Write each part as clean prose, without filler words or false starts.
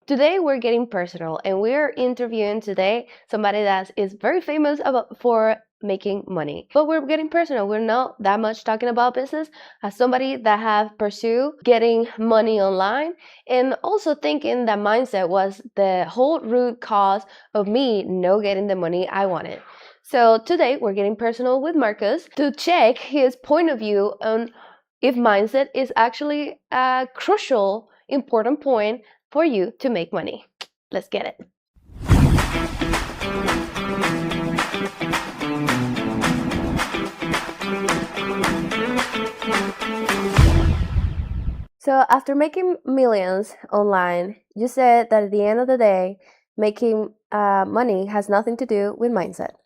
Today we're getting personal and we're interviewing today somebody that is very famous for making money. But we're getting personal. We're not that much talking about business as somebody that have pursued getting money online and also thinking that mindset was the whole root cause of me no getting the money I wanted. So today we're getting personal with Marcus to check his point of view on if mindset is actually a crucial important point for you to make money. Let's get it. So after making millions online, you said that at the end of the day, making money has nothing to do with mindset.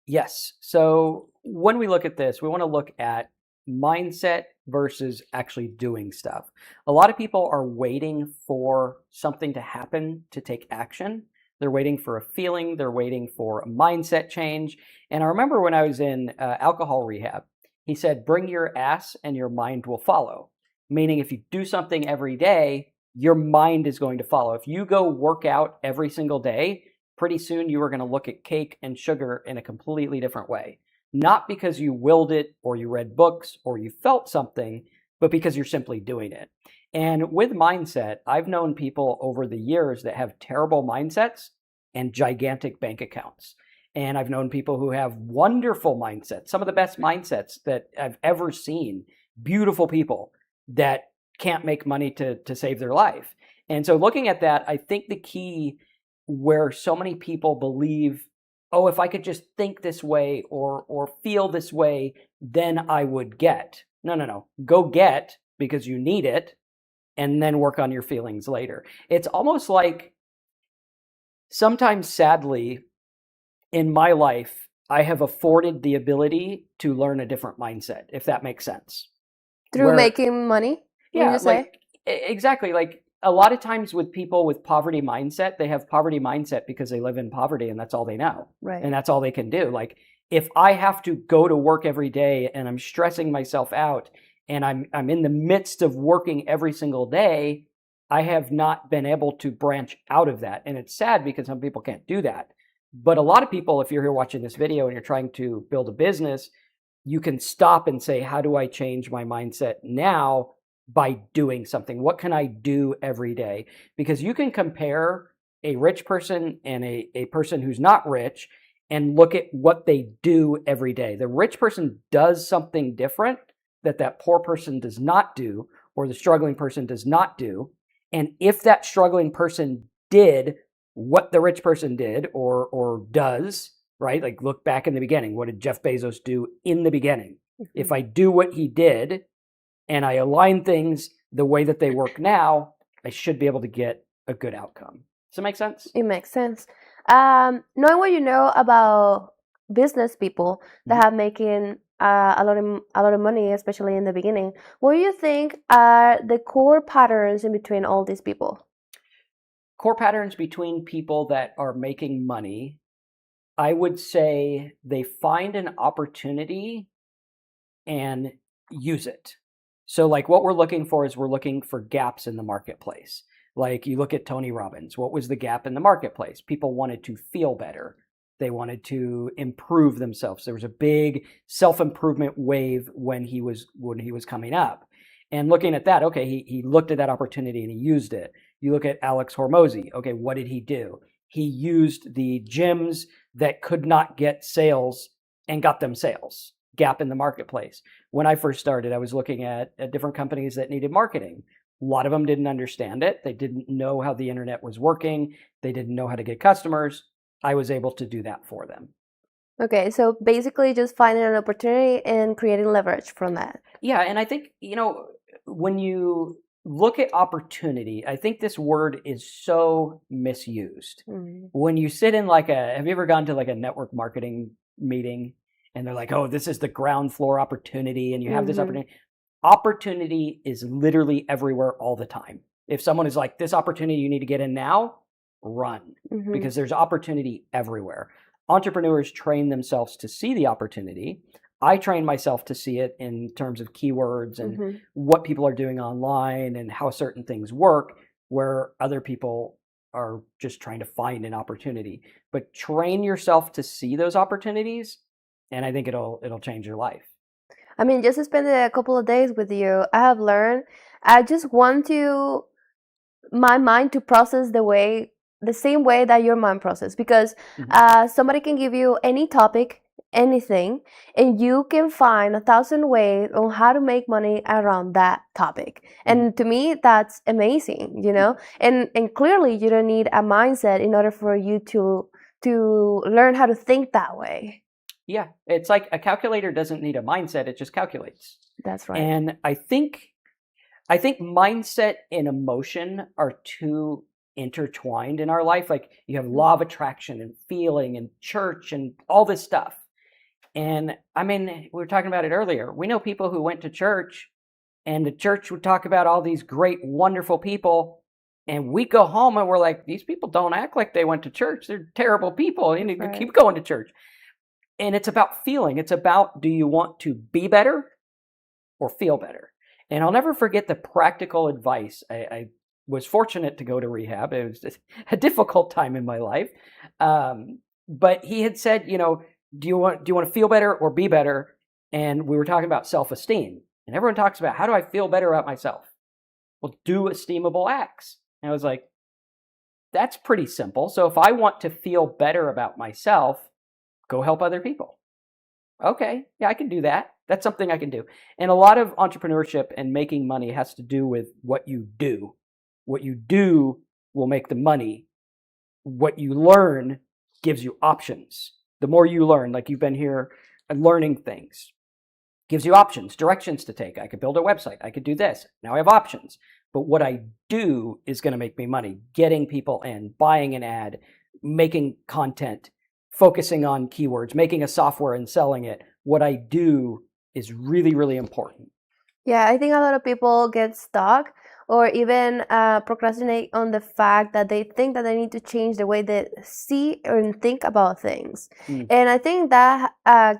Yes. So when we look at this, we want to look at mindset versus actually doing stuff. A lot of people are waiting for something to happen to take action. They're waiting for a feeling. They're waiting for a mindset change. And I remember when I was in alcohol rehab, he said, bring your ass and your mind will follow. Meaning if you do something every day, your mind is going to follow. If you go work out every single day, pretty soon you are going to look at cake and sugar in a completely different way. Not because you willed it or you read books or you felt something, but because you're simply doing it. And with mindset, I've known people over the years that have terrible mindsets and gigantic bank accounts. And I've known people who have wonderful mindsets, some of the best mindsets that I've ever seen, beautiful people that can't make money to save their life. And so looking at that, I think the key where so many people believe, oh, if I could just think this way or feel this way, then I would get. No. Go get because you need it and then work on your feelings later. It's almost like sometimes, sadly, in my life, I have afforded the ability to learn a different mindset, if that makes sense. Through making money, Yeah, you say? exactly. Like a lot of times with people with poverty mindset, they have poverty mindset because they live in poverty and that's all they know. Right. And that's all they can do. Like if I have to go to work every day and I'm stressing myself out and I'm in the midst of working every single day, I have not been able to branch out of that. And it's sad because some people can't do that. But a lot of people, if you're here watching this video and you're trying to build a business, you can stop and say, how do I change my mindset now by doing something? What can I do every day? Because you can compare a rich person and a person who's not rich and look at what they do every day. The rich person does something different that poor person does not do, or the struggling person does not do. And if that struggling person did what the rich person did or does, right? Like look back in the beginning. What did Jeff Bezos do in the beginning? Mm-hmm. If I do what he did and I align things the way that they work now, I should be able to get a good outcome. Does it make sense? It makes sense. Knowing what you know about business people that have making a lot of money, especially in the beginning, what do you think are the core patterns in between all these people? Core patterns between people that are making money, I would say they find an opportunity and use it. So like what we're looking for is we're looking for gaps in the marketplace. Like you look at Tony Robbins, what was the gap in the marketplace? People wanted to feel better. They wanted to improve themselves. There was a big self-improvement wave when he was coming up. And looking at that, okay, he looked at that opportunity and he used it. You look at Alex Hormozy, okay, what did he do? He used the gyms that could not get sales and got them sales. Gap in the marketplace. When I first started, I was looking at different companies that needed marketing. A lot of them didn't understand it. They didn't know how the internet was working. They didn't know how to get customers. I was able to do that for them. Okay, so basically just finding an opportunity and creating leverage from that. Yeah, and I think, when you look at opportunity, I think this word is so misused. Mm-hmm. When you sit in have you ever gone to like a network marketing meeting and they're like, oh, this is the ground floor opportunity and you have this opportunity. Opportunity is literally everywhere all the time. If someone is like, this opportunity you need to get in now, run, because there's opportunity everywhere. Entrepreneurs train themselves to see the opportunity. I train myself to see it in terms of keywords and what people are doing online and how certain things work, where other people are just trying to find an opportunity. But train yourself to see those opportunities, and I think it'll change your life. I mean, just spending a couple of days with you, I have learned. I just want my mind to process the same way that your mind process, because somebody can give you any topic, anything, and you can find 1,000 ways on how to make money around that topic. And to me, that's amazing, you know. And clearly, you don't need a mindset in order for you to learn how to think that way. Yeah, it's like a calculator doesn't need a mindset; it just calculates. That's right. And I think mindset and emotion are too intertwined in our life. Like you have law of attraction and feeling and church and all this stuff. And I mean, we were talking about it earlier. We know people who went to church, and the church would talk about all these great, wonderful people. And we go home and we're like, these people don't act like they went to church. They're terrible people. You need to keep going to church. And it's about feeling. It's about, do you want to be better or feel better? And I'll never forget the practical advice. I was fortunate to go to rehab. It was a difficult time in my life. But he had said, you know, do you want to feel better or be better? And we were talking about self-esteem. And everyone talks about, how do I feel better about myself? Well, do esteemable acts. And I was like, that's pretty simple. So if I want to feel better about myself, go help other people. Okay, yeah, I can do that. That's something I can do. And a lot of entrepreneurship and making money has to do with what you do. What you do will make the money. What you learn gives you options. The more you learn, like you've been here and learning things, gives you options, directions to take. I could build a website. I could do this. Now I have options. But what I do is going to make me money. Getting people in, buying an ad, making content, focusing on keywords, making a software and selling it. What I do is really, really important. Yeah, I think a lot of people get stuck or even procrastinate on the fact that they think that they need to change the way they see and think about things. And I think that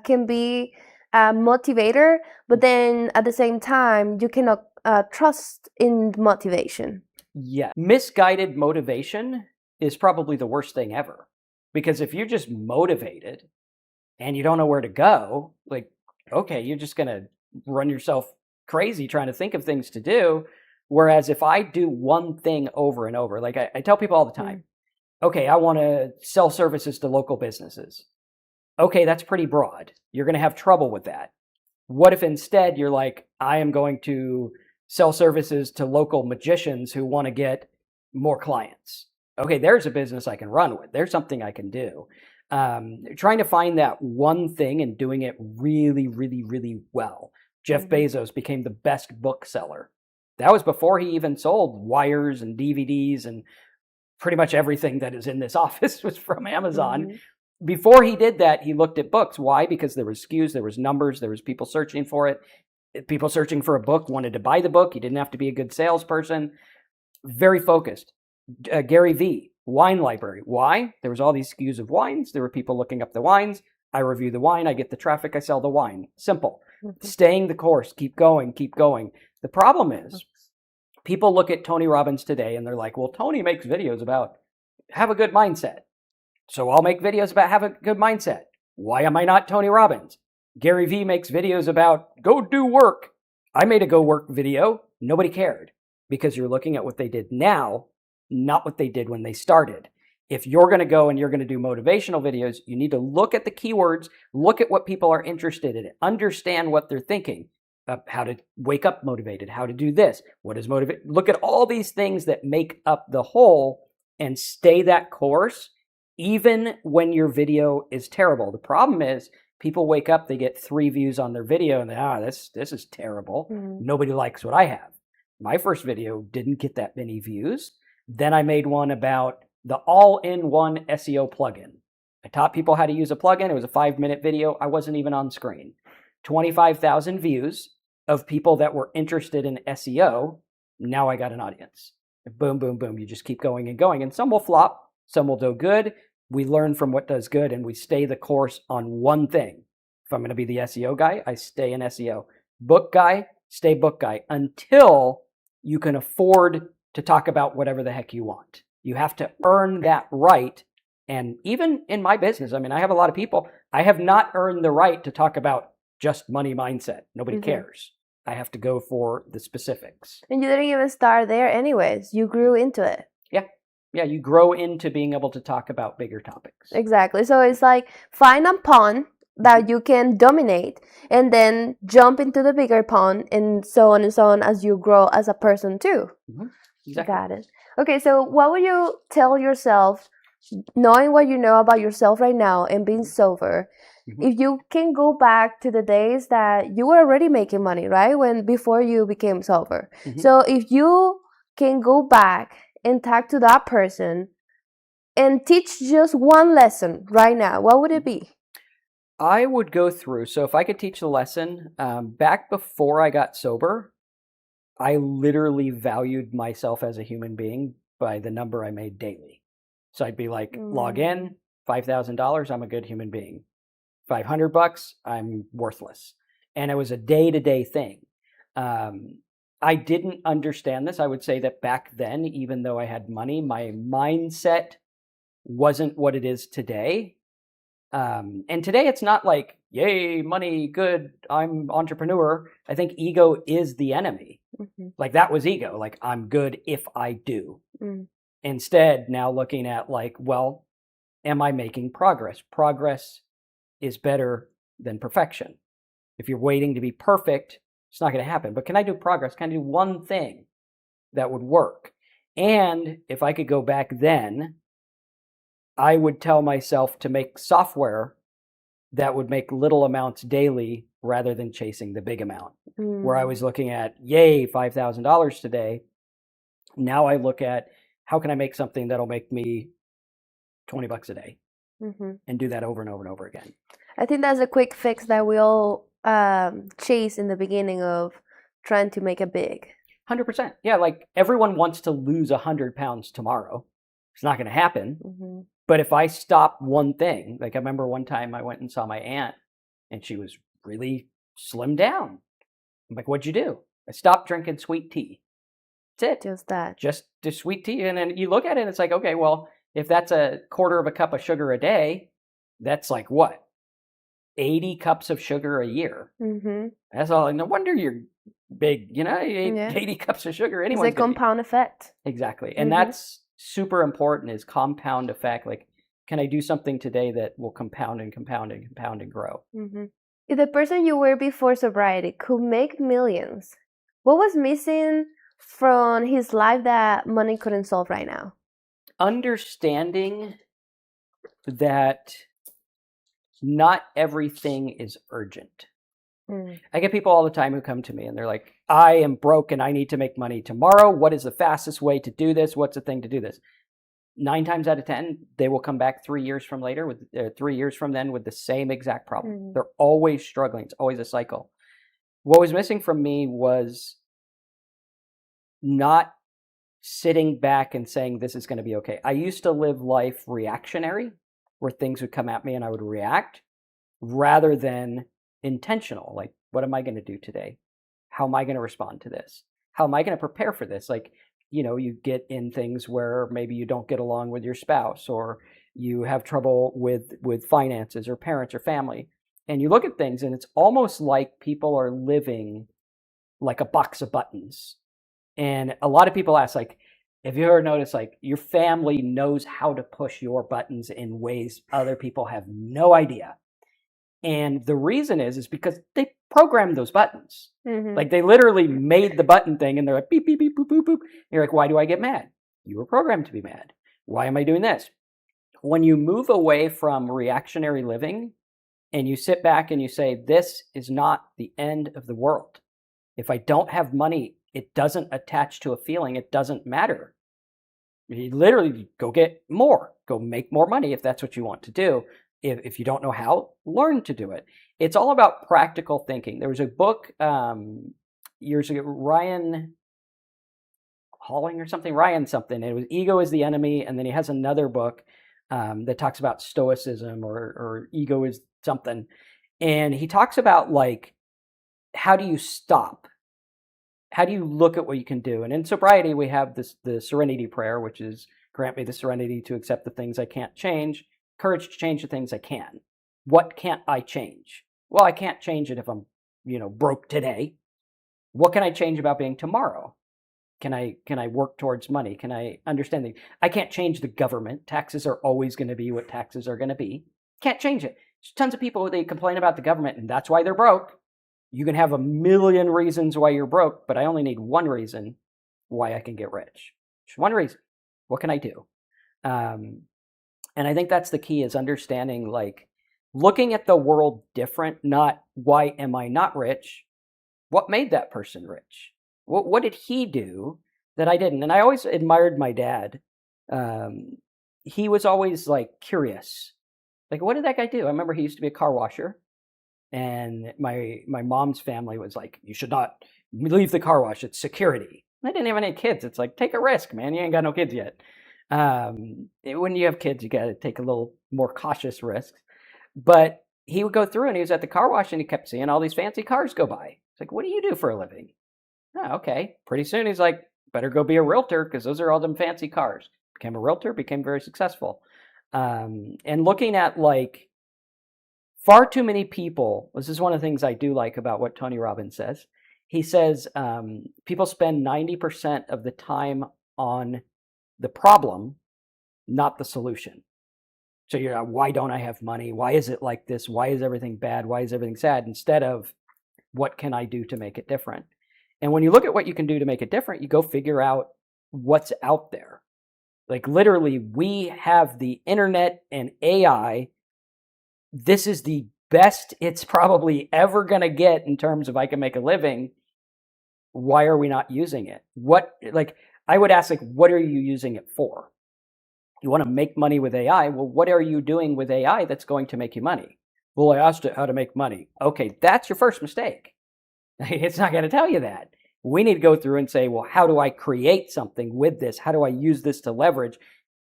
can be a motivator, but then at the same time, you cannot trust in motivation. Yeah. Misguided motivation is probably the worst thing ever. Because if you're just motivated and you don't know where to go, like, okay, you're just going to run yourself crazy trying to think of things to do. Whereas if I do one thing over and over, like I tell people all the time, okay, I want to sell services to local businesses. Okay, that's pretty broad. You're going to have trouble with that. What if instead you're like, I am going to sell services to local magicians who want to get more clients? Okay, there's a business I can run with. There's something I can do. Trying to find that one thing and doing it really, really, really well. Jeff Bezos became the best bookseller. That was before he even sold wires and DVDs, and pretty much everything that is in this office was from Amazon. Before he did that, he looked at books. Why? Because there was SKUs, there was numbers, there was people searching for it. People searching for a book wanted to buy the book. He didn't have to be a good salesperson. Very focused. Gary Vee, wine library. Why? There was all these SKUs of wines. There were people looking up the wines. I review the wine. I get the traffic. I sell the wine. Simple. Staying the course. Keep going. Keep going. The problem is people look at Tony Robbins today and they're like, well, Tony makes videos about have a good mindset. So I'll make videos about have a good mindset. Why am I not Tony Robbins? Gary Vee makes videos about go do work. I made a go work video. Nobody cared because you're looking at what they did now, not what they did when they started. If you're going to go and you're going to do motivational videos, you need to look at the keywords, look at what people are interested in, understand what they're thinking, how to wake up motivated, how to do this, what is motivate. Look at all these things that make up the whole and stay that course, even when your video is terrible. The problem is people wake up, they get 3 views on their video and they, this is terrible. Nobody likes what I have. My first video didn't get that many views. Then I made one about the all-in-one SEO plugin. I taught people how to use a plugin. It was a 5-minute video. I wasn't even on screen. 25,000 views of people that were interested in SEO. Now I got an audience. Boom, boom, boom. You just keep going and going. And some will flop. Some will do good. We learn from what does good and we stay the course on one thing. If I'm going to be the SEO guy, I stay in SEO. Book guy, stay book guy until you can afford to talk about whatever the heck you want. You have to earn that right. And even in my business, I mean, I have a lot of people, I have not earned the right to talk about just money mindset. Nobody cares. I have to go for the specifics. And you didn't even start there anyways. You grew into it. Yeah, you grow into being able to talk about bigger topics. Exactly. So it's like find a pond that you can dominate and then jump into the bigger pond and so on as you grow as a person too. Exactly. Got it. Okay, so what would you tell yourself, knowing what you know about yourself right now and being sober, if you can go back to the days that you were already making money, right? Before you became sober. So if you can go back and talk to that person and teach just one lesson right now, what would it be? I would go through, so if I could teach the lesson, back before I got sober, I literally valued myself as a human being by the number I made daily. So I'd be like, log in, $5,000, I'm a good human being. $500, I'm worthless. And it was a day-to-day thing. I didn't understand this. I would say that back then, even though I had money, my mindset wasn't what it is today. And today it's not like, yay, money, good, I'm entrepreneur. I think ego is the enemy. Like that was ego. Like I'm good if I do. Instead, now looking at like, well, am I making progress? Progress is better than perfection. If you're waiting to be perfect, it's not going to happen. But can I do progress? Can I do one thing that would work? And if I could go back then, I would tell myself to make software that would make little amounts daily rather than chasing the big amount. Where I was looking at, yay, $5,000 today. Now I look at how can I make something that'll make me $20 a day and do that over and over and over again. I think that's a quick fix that we all chase in the beginning of trying to make it big. 100%. Yeah, like everyone wants to lose 100 pounds tomorrow. It's not going to happen. But if I stop one thing, like I remember one time I went and saw my aunt and she was really slimmed down. I'm like, what'd you do? I stopped drinking sweet tea. That's it. Just that. Just sweet tea. And then you look at it and it's like, okay, well, if that's a quarter of a cup of sugar a day, that's like what? 80 cups of sugar a year. That's all. No wonder you're big, you know, you ate 80 cups of sugar. It's a compound effect. Exactly. And that's super important, is compound effect. Like, can I do something today that will compound and compound and compound and grow? If the person you were before sobriety could make millions, what was missing from his life that money couldn't solve right now? Understanding that not everything is urgent. I get people all the time who come to me and they're like, I am broke and I need to make money tomorrow. What is the fastest way to do this? What's the thing to do this? 9 times out of 10, they will come back 3 years from later with 3 years from then with the same exact problem. They're always struggling. It's always a cycle. What was missing from me was not sitting back and saying, this is going to be okay. I used to live life reactionary, where things would come at me and I would react, rather than intentional. Like, what am I going to do today? How am I going to respond to this? How am I going to prepare for this? Like, you know, you get in things where maybe you don't get along with your spouse, or you have trouble with finances or parents or family. And you look at things and it's almost like people are living like a box of buttons. And a lot of people ask, like, have you ever noticed, like, your family knows how to push your buttons in ways other people have no idea? And the reason is because they programmed those buttons. Like, they literally made the button thing and they're like, beep, beep, beep, boop, boop, boop. And you're like, why do I get mad? You were programmed to be mad. Why am I doing this? When you move away from reactionary living and you sit back and you say, this is not the end of the world. If I don't have money, it doesn't attach to a feeling. It doesn't matter. You literally go get more. Go make more money if that's what you want to do. If you don't know how, learn to do it. It's all about practical thinking. There was a book years ago, Ryan Hawley or something, Ryan something. It was Ego is the Enemy. And then he has another book that talks about stoicism or ego is something. And he talks about, like, how do you stop? How do you look at what you can do? And in sobriety, we have the Serenity Prayer, which is Grant me the serenity to accept the things I can't change, courage to change the things I can. What can't I change? Well, I can't change it if I'm, broke today. What can I change about being tomorrow? Can I work towards money? Can I understand I can't change the government. Taxes are always going to be what taxes are going to be. Can't change it. There's tons of people, they complain about the government and that's why they're broke. You can have a million reasons why you're broke, but I only need one reason why I can get rich. Just one reason. What can I do? And I think that's the key, is understanding, like, looking at the world different, not why am I not rich? What made that person rich? What did he do that I didn't? And I always admired my dad. He was always like curious. Like, what did that guy do? I remember he used to be a car washer. And my mom's family was like, you should not leave the car wash. It's security. I didn't have any kids. It's like, take a risk, man. You ain't got no kids yet. When you have kids, you got to take a little more cautious risks. But he would go through and he was at the car wash and he kept seeing all these fancy cars go by. It's like, what do you do for a living? Oh, okay. Pretty soon he's like, better go be a realtor because those are all them fancy cars. Became a realtor, became very successful. And looking at, like, far too many people, this is one of the things I do like about what Tony Robbins says. He says people spend 90% of the time on the problem, not the solution. So you're like, why don't I have money? Why is it like this? Why is everything bad? Why is everything sad? Instead of, what can I do to make it different? And when you look at what you can do to make it different, you go figure out what's out there. Like, literally, we have the internet and AI. This is the best it's probably ever going to get in terms of I can make a living. Why are we not using it? I would ask, like, what are you using it for? You want to make money with AI. Well, what are you doing with AI that's going to make you money? Well, I asked it how to make money. Okay, that's your first mistake. It's not going to tell you that. We need to go through and say, well, how do I create something with this? How do I use this to leverage?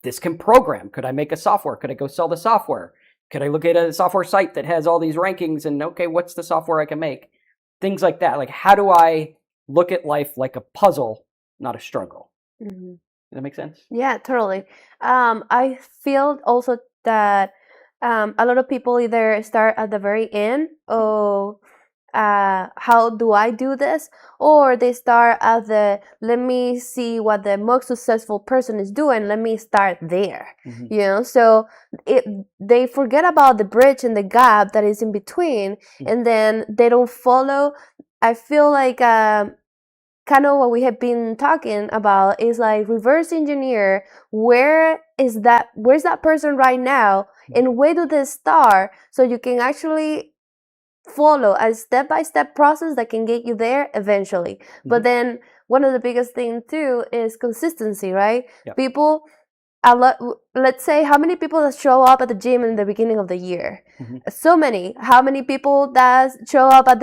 This can program. Could I make a software? Could I go sell the software? Could I look at a software site that has all these rankings and, okay, what's the software I can make? Things like that. Like, how do I look at life like a puzzle, not a struggle? Mm-hmm. Does that make sense? Yeah, totally. I feel also that a lot of people either start at the very end of how do I do this, or they start at let me see what the most successful person is doing, let me start there. Mm-hmm. So they forget about the bridge and the gap that is in between. Mm-hmm. And then they don't follow. I feel like kind of what we have been talking about is like reverse engineer. Where's that person right now, and where do they start, so you can actually follow a step-by-step process that can get you there eventually. Mm-hmm. But then one of the biggest things too is consistency, right? Yep. People, let's say, how many people that show up at the gym in the beginning of the year? Mm-hmm. So many. How many people that show up at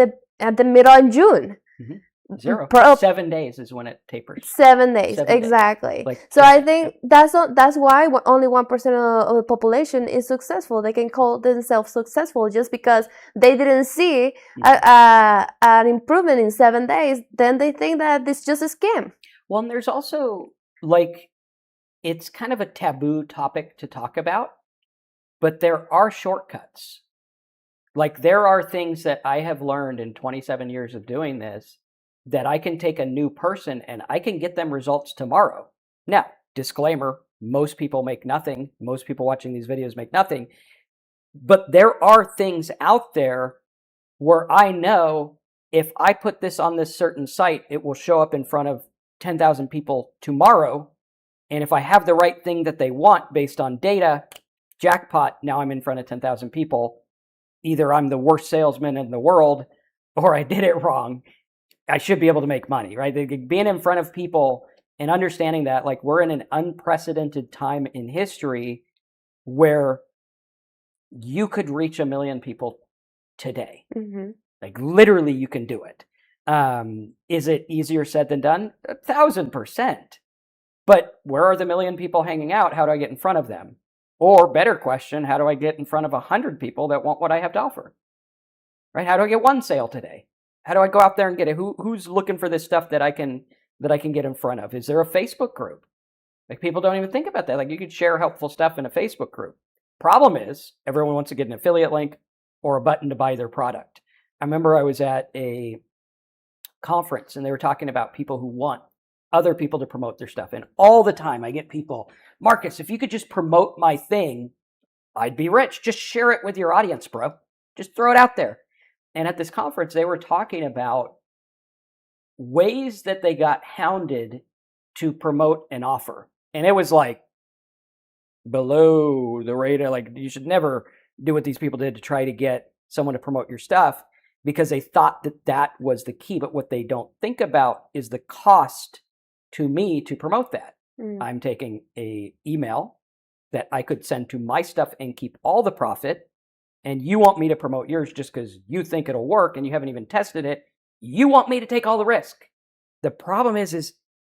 the middle of June? Mm-hmm. 0. 7 days is when it tapers. 7 days, exactly. So I think that's why only 1% of the population is successful. They can call themselves successful just because they didn't see an improvement in 7 days. Then they think that it's just a scam. Well, and there's also, like, it's kind of a taboo topic to talk about, but there are shortcuts. Like, there are things that I have learned in 27 years of doing this that I can take a new person and I can get them results tomorrow. Now, disclaimer, most people make nothing. Most people watching these videos make nothing. But there are things out there where I know if I put this on this certain site, it will show up in front of 10,000 people tomorrow. And if I have the right thing that they want based on data, jackpot, now I'm in front of 10,000 people. Either I'm the worst salesman in the world or I did it wrong. I should be able to make money, right? Being in front of people and understanding that, like, we're in an unprecedented time in history where you could reach 1 million people today. Mm-hmm. Like, literally, you can do it. Is it easier said than done? 1,000%. But where are the 1 million people hanging out? How do I get in front of them? Or, better question, how do I get in front of 100 people that want what I have to offer? Right? How do I get one sale today? How do I go out there and get it? Who's looking for this stuff that I can get in front of? Is there a Facebook group? Like people don't even think about that. Like you could share helpful stuff in a Facebook group. Problem is, everyone wants to get an affiliate link or a button to buy their product. I remember I was at a conference and they were talking about people who want other people to promote their stuff. And all the time I get people, Marcus, if you could just promote my thing, I'd be rich. Just share it with your audience, bro. Just throw it out there. And at this conference, they were talking about ways that they got hounded to promote an offer. And it was like below the radar. Like you should never do what these people did to try to get someone to promote your stuff because they thought that that was the key. But what they don't think about is the cost to me to promote that. I'm taking a email that I could send to my stuff and keep all the profit. And you want me to promote yours just because you think it'll work and you haven't even tested it. You want me to take all the risk. The problem is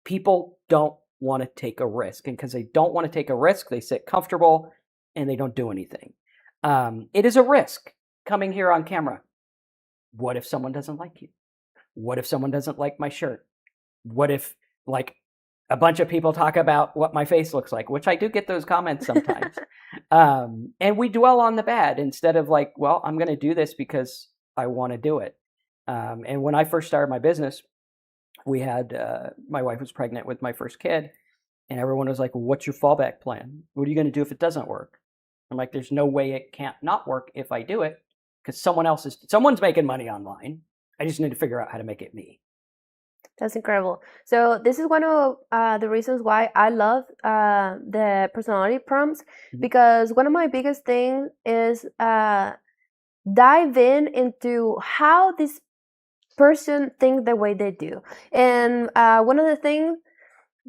people don't want to take a risk. And because they don't want to take a risk, they sit comfortable and they don't do anything. It is a risk coming here on camera. What if someone doesn't like you? What if someone doesn't like my shirt? What if like a bunch of people talk about what my face looks like, which I do get those comments sometimes. And we dwell on the bad instead of like, well, I'm going to do this because I want to do it. And when I first started my business, we had, my wife was pregnant with my first kid and everyone was like, well, what's your fallback plan? What are you going to do if it doesn't work? I'm like, there's no way it can't not work if I do it because someone's making money online. I just need to figure out how to make it me. That's incredible. So this is one of the reasons why I love the personality prompts, because one of my biggest things is dive into how this person thinks the way they do. And one of the things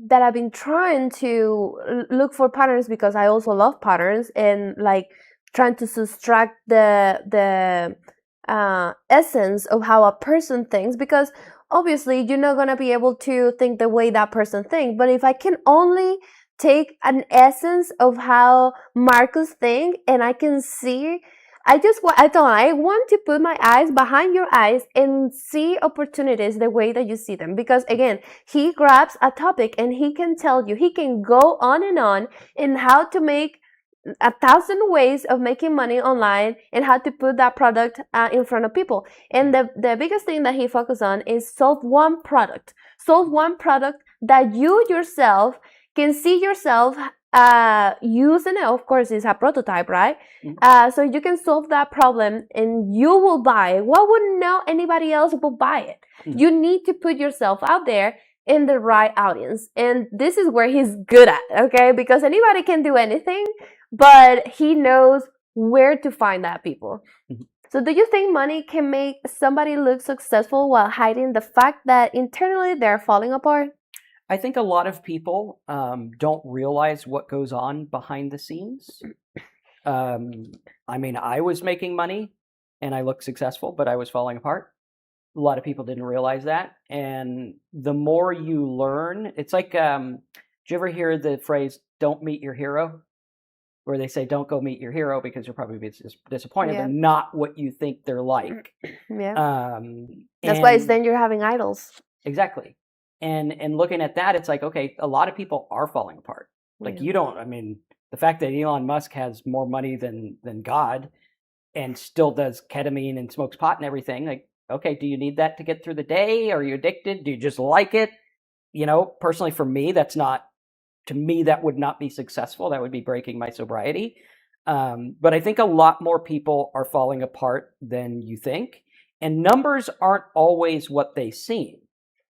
that I've been trying to look for patterns, because I also love patterns and like trying to subtract the essence of how a person thinks, because obviously you're not going to be able to think the way that person thinks. But if I can only take an essence of how Marcus thinks and I can see, I want to put my eyes behind your eyes and see opportunities the way that you see them. Because again, he grabs a topic and he can tell you, he can go on in how to make 1,000 ways of making money online and how to put that product in front of people. And the biggest thing that he focused on is solve one product that you yourself can see yourself using it. Of course, it's a prototype, right? So you can solve that problem and you will buy it. Why wouldn't know anybody else will buy it? You need to put yourself out there in the right audience. And this is where he's good at, okay? Because anybody can do anything, but he knows where to find that people. So do you think money can make somebody look successful while hiding the fact that internally they're falling apart? I think a lot of people don't realize what goes on behind the scenes. I mean, I was making money and I looked successful, but I was falling apart. A lot of people didn't realize that. And the more you learn, it's like, did you ever hear the phrase, don't meet your hero? Where they say, don't go meet your hero because you'll probably be disappointed. They're not what you think they're like. That's why it's then you're having idols. Exactly. And looking at that, it's like, okay, a lot of people are falling apart. Like the fact that Elon Musk has more money than God and still does ketamine and smokes pot and everything, like, okay, do you need that to get through the day? Are you addicted? Do you just like it? Personally for me, to me, that would not be successful. That would be breaking my sobriety. But I think a lot more people are falling apart than you think. And numbers aren't always what they seem.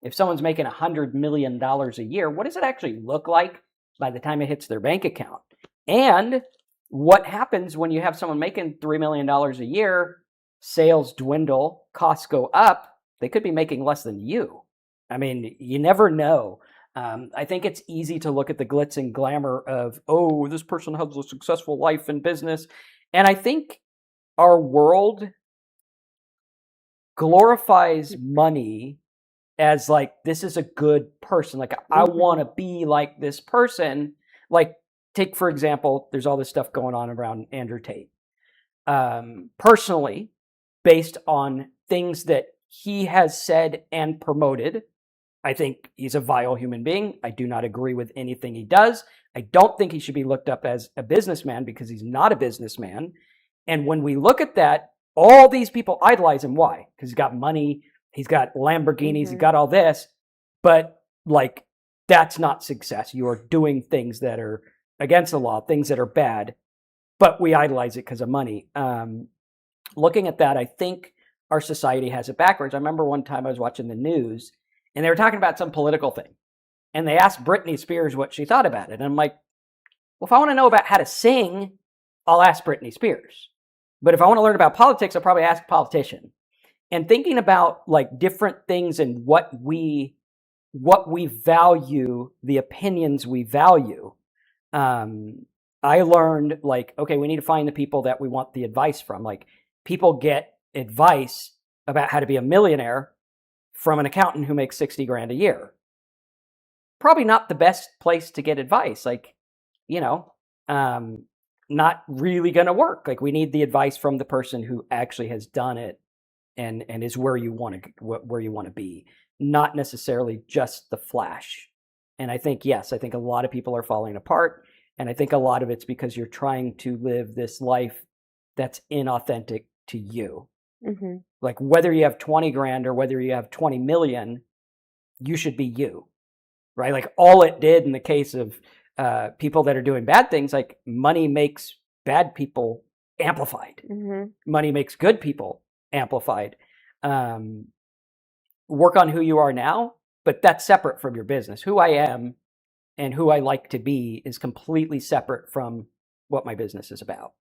If someone's making $100 million a year, what does it actually look like by the time it hits their bank account? And what happens when you have someone making $3 million a year, sales dwindle, costs go up, they could be making less than you. I mean, you never know. I think it's easy to look at the glitz and glamour of, oh, this person has a successful life and business. And I think our world glorifies money as like, this is a good person. Like, I want to be like this person. Like, take, for example, there's all this stuff going on around Andrew Tate. Personally, based on things that he has said and promoted, I think he's a vile human being. I do not agree with anything he does. I don't think he should be looked up as a businessman because he's not a businessman. And when we look at that, all these people idolize him. Why? Because he's got money, he's got Lamborghinis, he's got all this. But like, that's not success. You are doing things that are against the law, things that are bad, but we idolize it because of money. Looking at that, I think our society has it backwards. I remember one time I was watching the news and they were talking about some political thing. And they asked Britney Spears what she thought about it. And I'm like, well, if I want to know about how to sing, I'll ask Britney Spears. But if I want to learn about politics, I'll probably ask a politician. And thinking about like different things and what we value, the opinions we value, I learned like, okay, we need to find the people that we want the advice from. Like, people get advice about how to be a millionaire from an accountant who makes 60 grand a year. Probably not the best place to get advice. Like, not really going to work. Like, we need the advice from the person who actually has done it and is where you want to be, not necessarily just the flash. And I think, yes, I think a lot of people are falling apart. And I think a lot of it's because you're trying to live this life that's inauthentic to you. Mm-hmm. Like, whether you have 20 grand or whether you have 20 million, you should be you, right? Like, all it did in the case of people that are doing bad things, like, money makes bad people amplified. Mm-hmm. Money makes good people amplified. Work on who you are now, but that's separate from your business. Who I am and who I like to be is completely separate from what my business is about.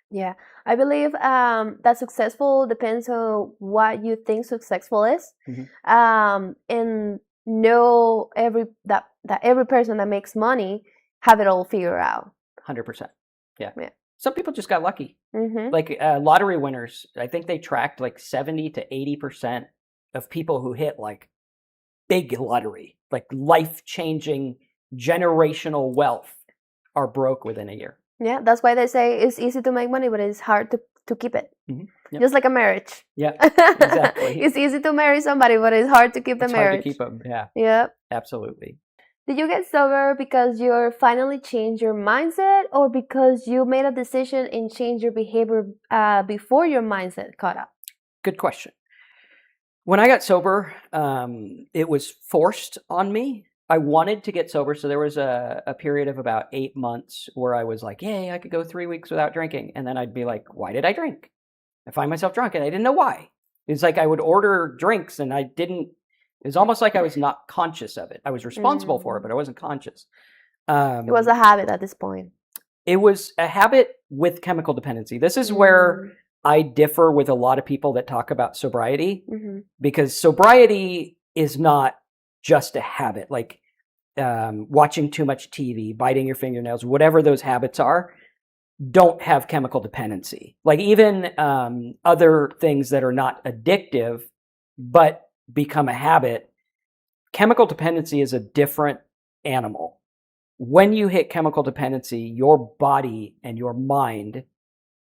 Yeah, I believe that successful depends on what you think successful is. Mm-hmm. And know that every person that makes money have it all figured out. 100%. Yeah. Some people just got lucky. Mm-hmm. Like lottery winners, I think they tracked like 70 to 80% of people who hit like big lottery, like life-changing generational wealth, are broke within a year. Yeah, that's why they say it's easy to make money, but it's hard to keep it. Mm-hmm. Yep. Just like a marriage. Yeah, exactly. It's easy to marry somebody, but it's hard to keep the marriage. It's hard to keep them, yeah. Yeah. Absolutely. Did you get sober because you finally changed your mindset, or because you made a decision and changed your behavior before your mindset caught up? Good question. When I got sober, it was forced on me. I wanted to get sober, so there was a period of about 8 months where I was like, yay, I could go 3 weeks without drinking. And then I'd be like, why did I drink? I find myself drunk, and I didn't know why. It's like I would order drinks, and it was almost like I was not conscious of it. I was responsible for it, but I wasn't conscious. It was a habit at this point. It was a habit with chemical dependency. This is where I differ with a lot of people that talk about sobriety, because sobriety is not just a habit, like watching too much TV, biting your fingernails, whatever those habits are, don't have chemical dependency. Like, even other things that are not addictive, but become a habit, chemical dependency is a different animal. When you hit chemical dependency, your body and your mind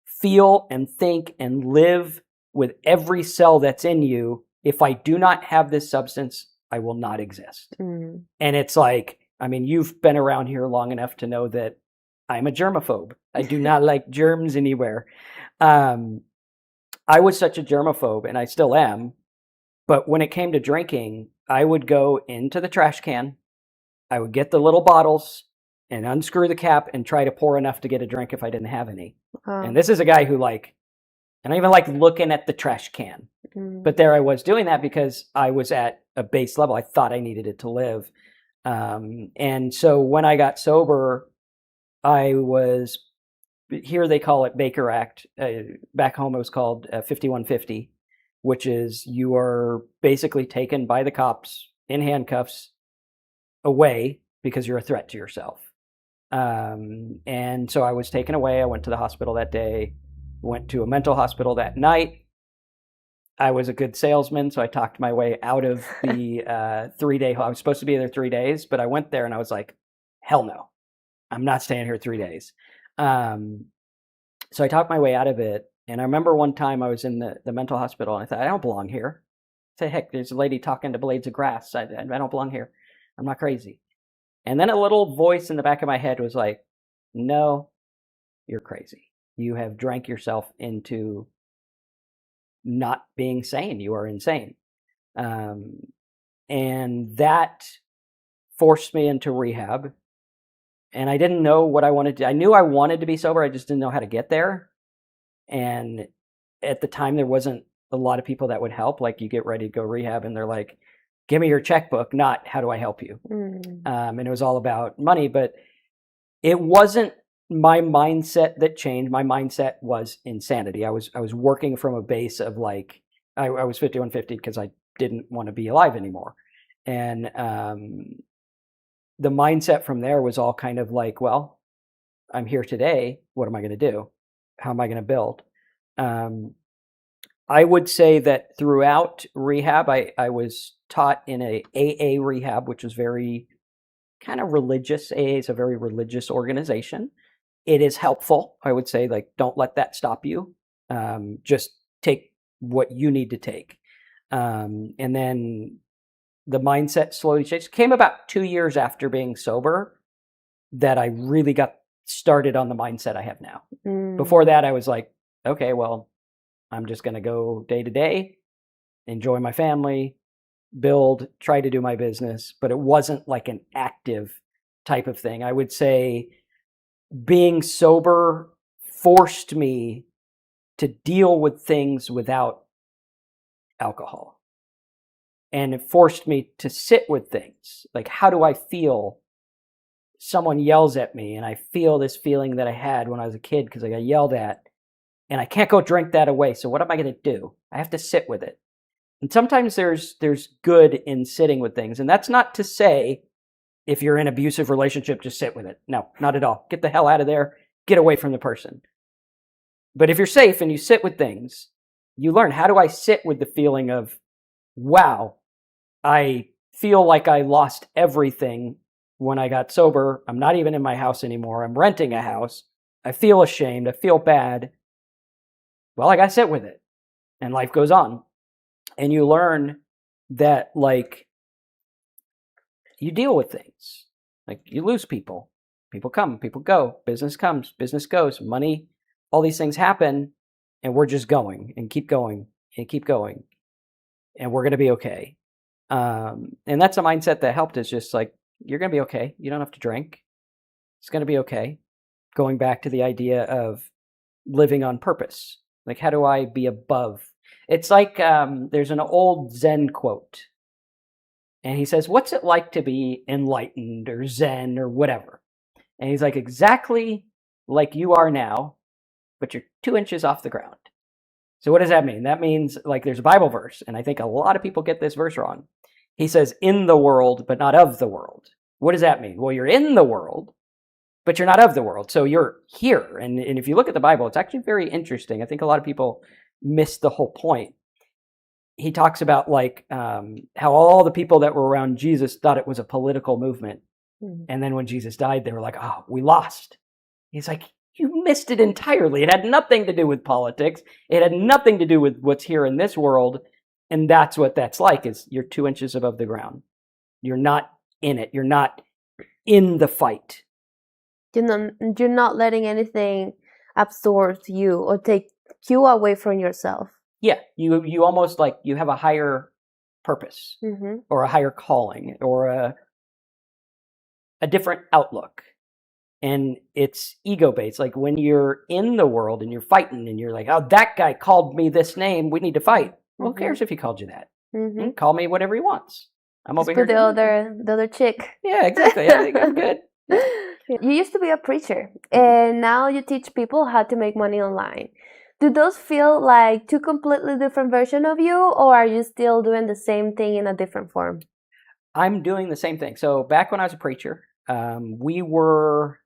feel and think and live with every cell that's in you. If I do not have this substance, I will not exist. Mm. And it's like, I mean, you've been around here long enough to know that I'm a germaphobe. I do not like germs anywhere. I was such a germaphobe, and I still am. But when it came to drinking, I would go into the trash can, I would get the little bottles and unscrew the cap and try to pour enough to get a drink if I didn't have any. And this is a guy who I don't even like looking at the trash can. But there I was doing that because I was at a base level. I thought I needed it to live. And so when I got sober, I was, here they call it Baker Act. Back home it was called 5150, which is you are basically taken by the cops in handcuffs away because you're a threat to yourself. And so I was taken away. I went to the hospital that day, went to a mental hospital that night. I was a good salesman, so I talked my way out of the 3-day. I was supposed to be there 3 days, but I went there and I was like, hell no, I'm not staying here 3 days. So I talked my way out of it. And I remember one time I was in the mental hospital and I thought, I don't belong here. say, heck, there's a lady talking to blades of grass. I don't belong here. I'm not crazy. And then a little voice in the back of my head was like, no, you're crazy. You have drank yourself into not being sane. You are insane. And that forced me into rehab. And I didn't know what I wanted to. I knew I wanted to be sober. I just didn't know how to get there. And at the time, there wasn't a lot of people that would help. Like, you get ready to go rehab and they're like, give me your checkbook, not how do I help you? And it was all about money, but it wasn't my mindset that changed. My mindset was insanity. I was working from a base of like, I was 5150 because I didn't want to be alive anymore. And the mindset from there was all kind of like, well, I'm here today. What am I going to do? How am I going to build? I would say that throughout rehab, I was taught in a AA rehab, which was very kind of religious. AA is a very religious organization. It is helpful. I would say, like, don't let that stop you. Just take what you need to take. And then the mindset slowly changed. It came about 2 years after being sober that I really got started on the mindset I have now. Before that, I was like, okay, well, I'm just going to go day to day, enjoy my family, build, try to do my business, but it wasn't like an active type of thing. I would say being sober forced me to deal with things without alcohol. And it forced me to sit with things. Like, how do I feel? Someone yells at me and I feel this feeling that I had when I was a kid because I got yelled at, and I can't go drink that away. So what am I going to do? I have to sit with it. And sometimes there's good in sitting with things. And that's not to say if you're in an abusive relationship, just sit with it. No, not at all. Get the hell out of there. Get away from the person. But if you're safe and you sit with things, you learn, how do I sit with the feeling of, wow, I feel like I lost everything when I got sober. I'm not even in my house anymore. I'm renting a house. I feel ashamed. I feel bad. Well, I got to sit with it. And life goes on. And you learn that, like, you deal with things. Like, you lose people. People come, people go. Business comes, business goes. Money, all these things happen. And we're just going and keep going and keep going. And we're going to be okay. And that's a mindset that helped. Is just like, you're going to be okay. You don't have to drink. It's going to be okay. Going back to the idea of living on purpose. Like, how do I be above? It's like there's an old Zen quote. And he says, what's it like to be enlightened or Zen or whatever? And he's like, exactly like you are now, but you're 2 inches off the ground. So what does that mean? That means, like, there's a Bible verse, and I think a lot of people get this verse wrong. He says, in the world, but not of the world. What does that mean? Well, you're in the world, but you're not of the world. So you're here. And if you look at the Bible, it's actually very interesting. I think a lot of people miss the whole point. He talks about, like, how all the people that were around Jesus thought it was a political movement. And then when Jesus died, they were like, oh, we lost. He's like, you missed it entirely. It had nothing to do with politics. It had nothing to do with what's here in this world. And that's what that's like, is you're 2 inches above the ground. You're not in it. You're not in the fight. You're not letting anything absorb you or take you away from yourself. Yeah, you almost, like, you have a higher purpose or a higher calling or a different outlook. And it's ego-based. Like, when you're in the world and you're fighting and you're like, oh, that guy called me this name, we need to fight. Well, who cares if he called you that? He can call me whatever he wants. I'm Just over here. the other chick. Yeah, exactly. I think I'm good. You used to be a preacher, and now you teach people how to make money online. Do those feel like two completely different versions of you, or are you still doing the same thing in a different form? I'm doing the same thing. So back when I was a preacher, we were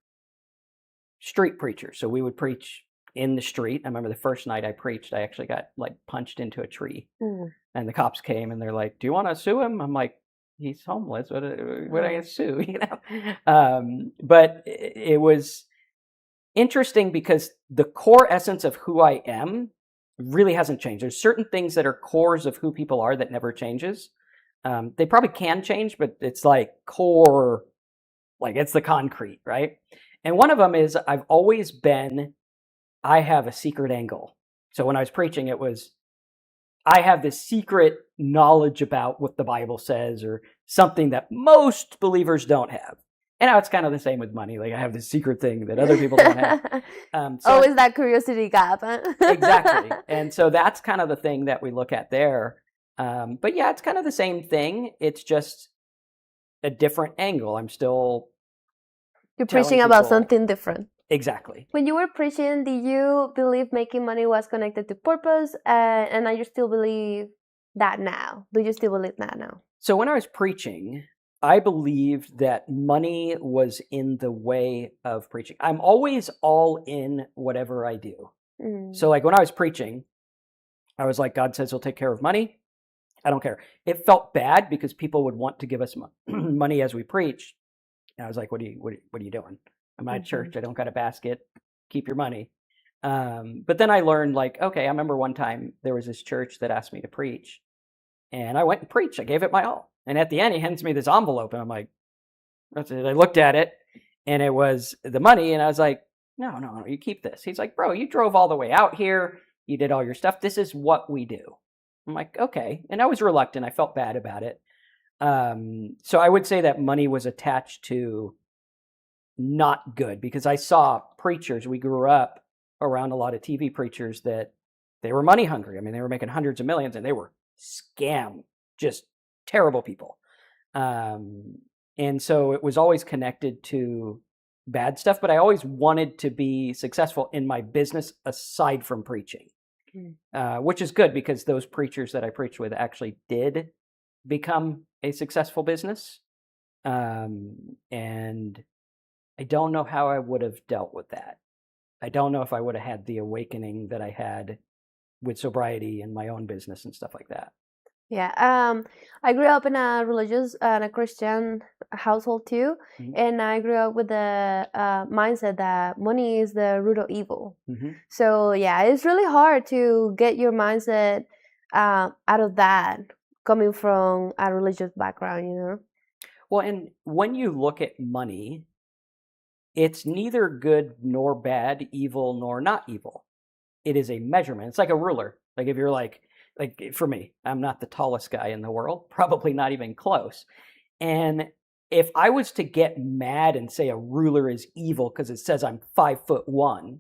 street preachers. So we would preach in the street. I remember the first night I preached, I actually got, like, punched into a tree. And the cops came and they're like, do you want to sue him? I'm like, he's homeless. What am I going to sue? You know? But it was interesting because the core essence of who I am really hasn't changed. There's certain things that are cores of who people are that never changes. They probably can change, but it's like core, like it's the concrete, right? And one of them is I've always been, I have a secret angle. So when I was preaching, it was, I have this secret knowledge about what the Bible says or something that most believers don't have. And now it's kind of the same with money. Like I have this secret thing that other people don't have. Always that curiosity gap. Huh? Exactly. And so that's kind of the thing that we look at there. But yeah, it's kind of the same thing. It's just a different angle. I'm still You're telling preaching about people- something different. Exactly. When you were preaching, did you believe making money was connected to purpose? And do you still believe that now? Do you still believe that now? So when I was preaching, I believed that money was in the way of preaching. I'm always all in whatever I do. So like when I was preaching, I was like, God says he'll take care of money. I don't care. It felt bad because people would want to give us money as we preach. And I was like, what are you doing? I'm at church. I don't got a basket. Keep your money. But then I learned like, okay, I remember one time there was this church that asked me to preach. And I went and preached. I gave it my all. And at the end, he hands me this envelope. And I'm like, that's it. I looked at it and it was the money. And I was like, no, you keep this. He's like, bro, you drove all the way out here. You did all your stuff. This is what we do. I'm like, okay. And I was reluctant. I felt bad about it. So I would say that money was attached to not good because I saw preachers. We grew up around a lot of TV preachers that they were money hungry. I mean, they were making hundreds of millions and they were scam, just terrible people. And so it was always connected to bad stuff, but I always wanted to be successful in my business aside from preaching, which is good because those preachers that I preached with actually did become a successful business. And I don't know how I would have dealt with that. I don't know if I would have had the awakening that I had with sobriety and my own business and stuff like that. Yeah. I grew up in a religious and a Christian household too. And I grew up with the mindset that money is the root of evil. So yeah, it's really hard to get your mindset out of that coming from a religious background, you know? Well, and when you look at money, it's neither good nor bad, evil nor not evil. It is a measurement. It's like a ruler. Like if you're like for me, I'm not the tallest guy in the world, probably not even close. And if I was to get mad and say a ruler is evil because it says I'm 5'1",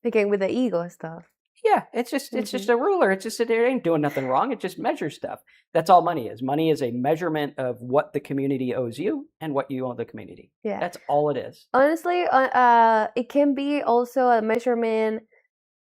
Again, with the ego stuff. Yeah, it's just a ruler. It's just it ain't doing nothing wrong. It just measures stuff. That's all money is. Money is a measurement of what the community owes you and what you owe the community. Yeah, that's all it is. Honestly, it can be also a measurement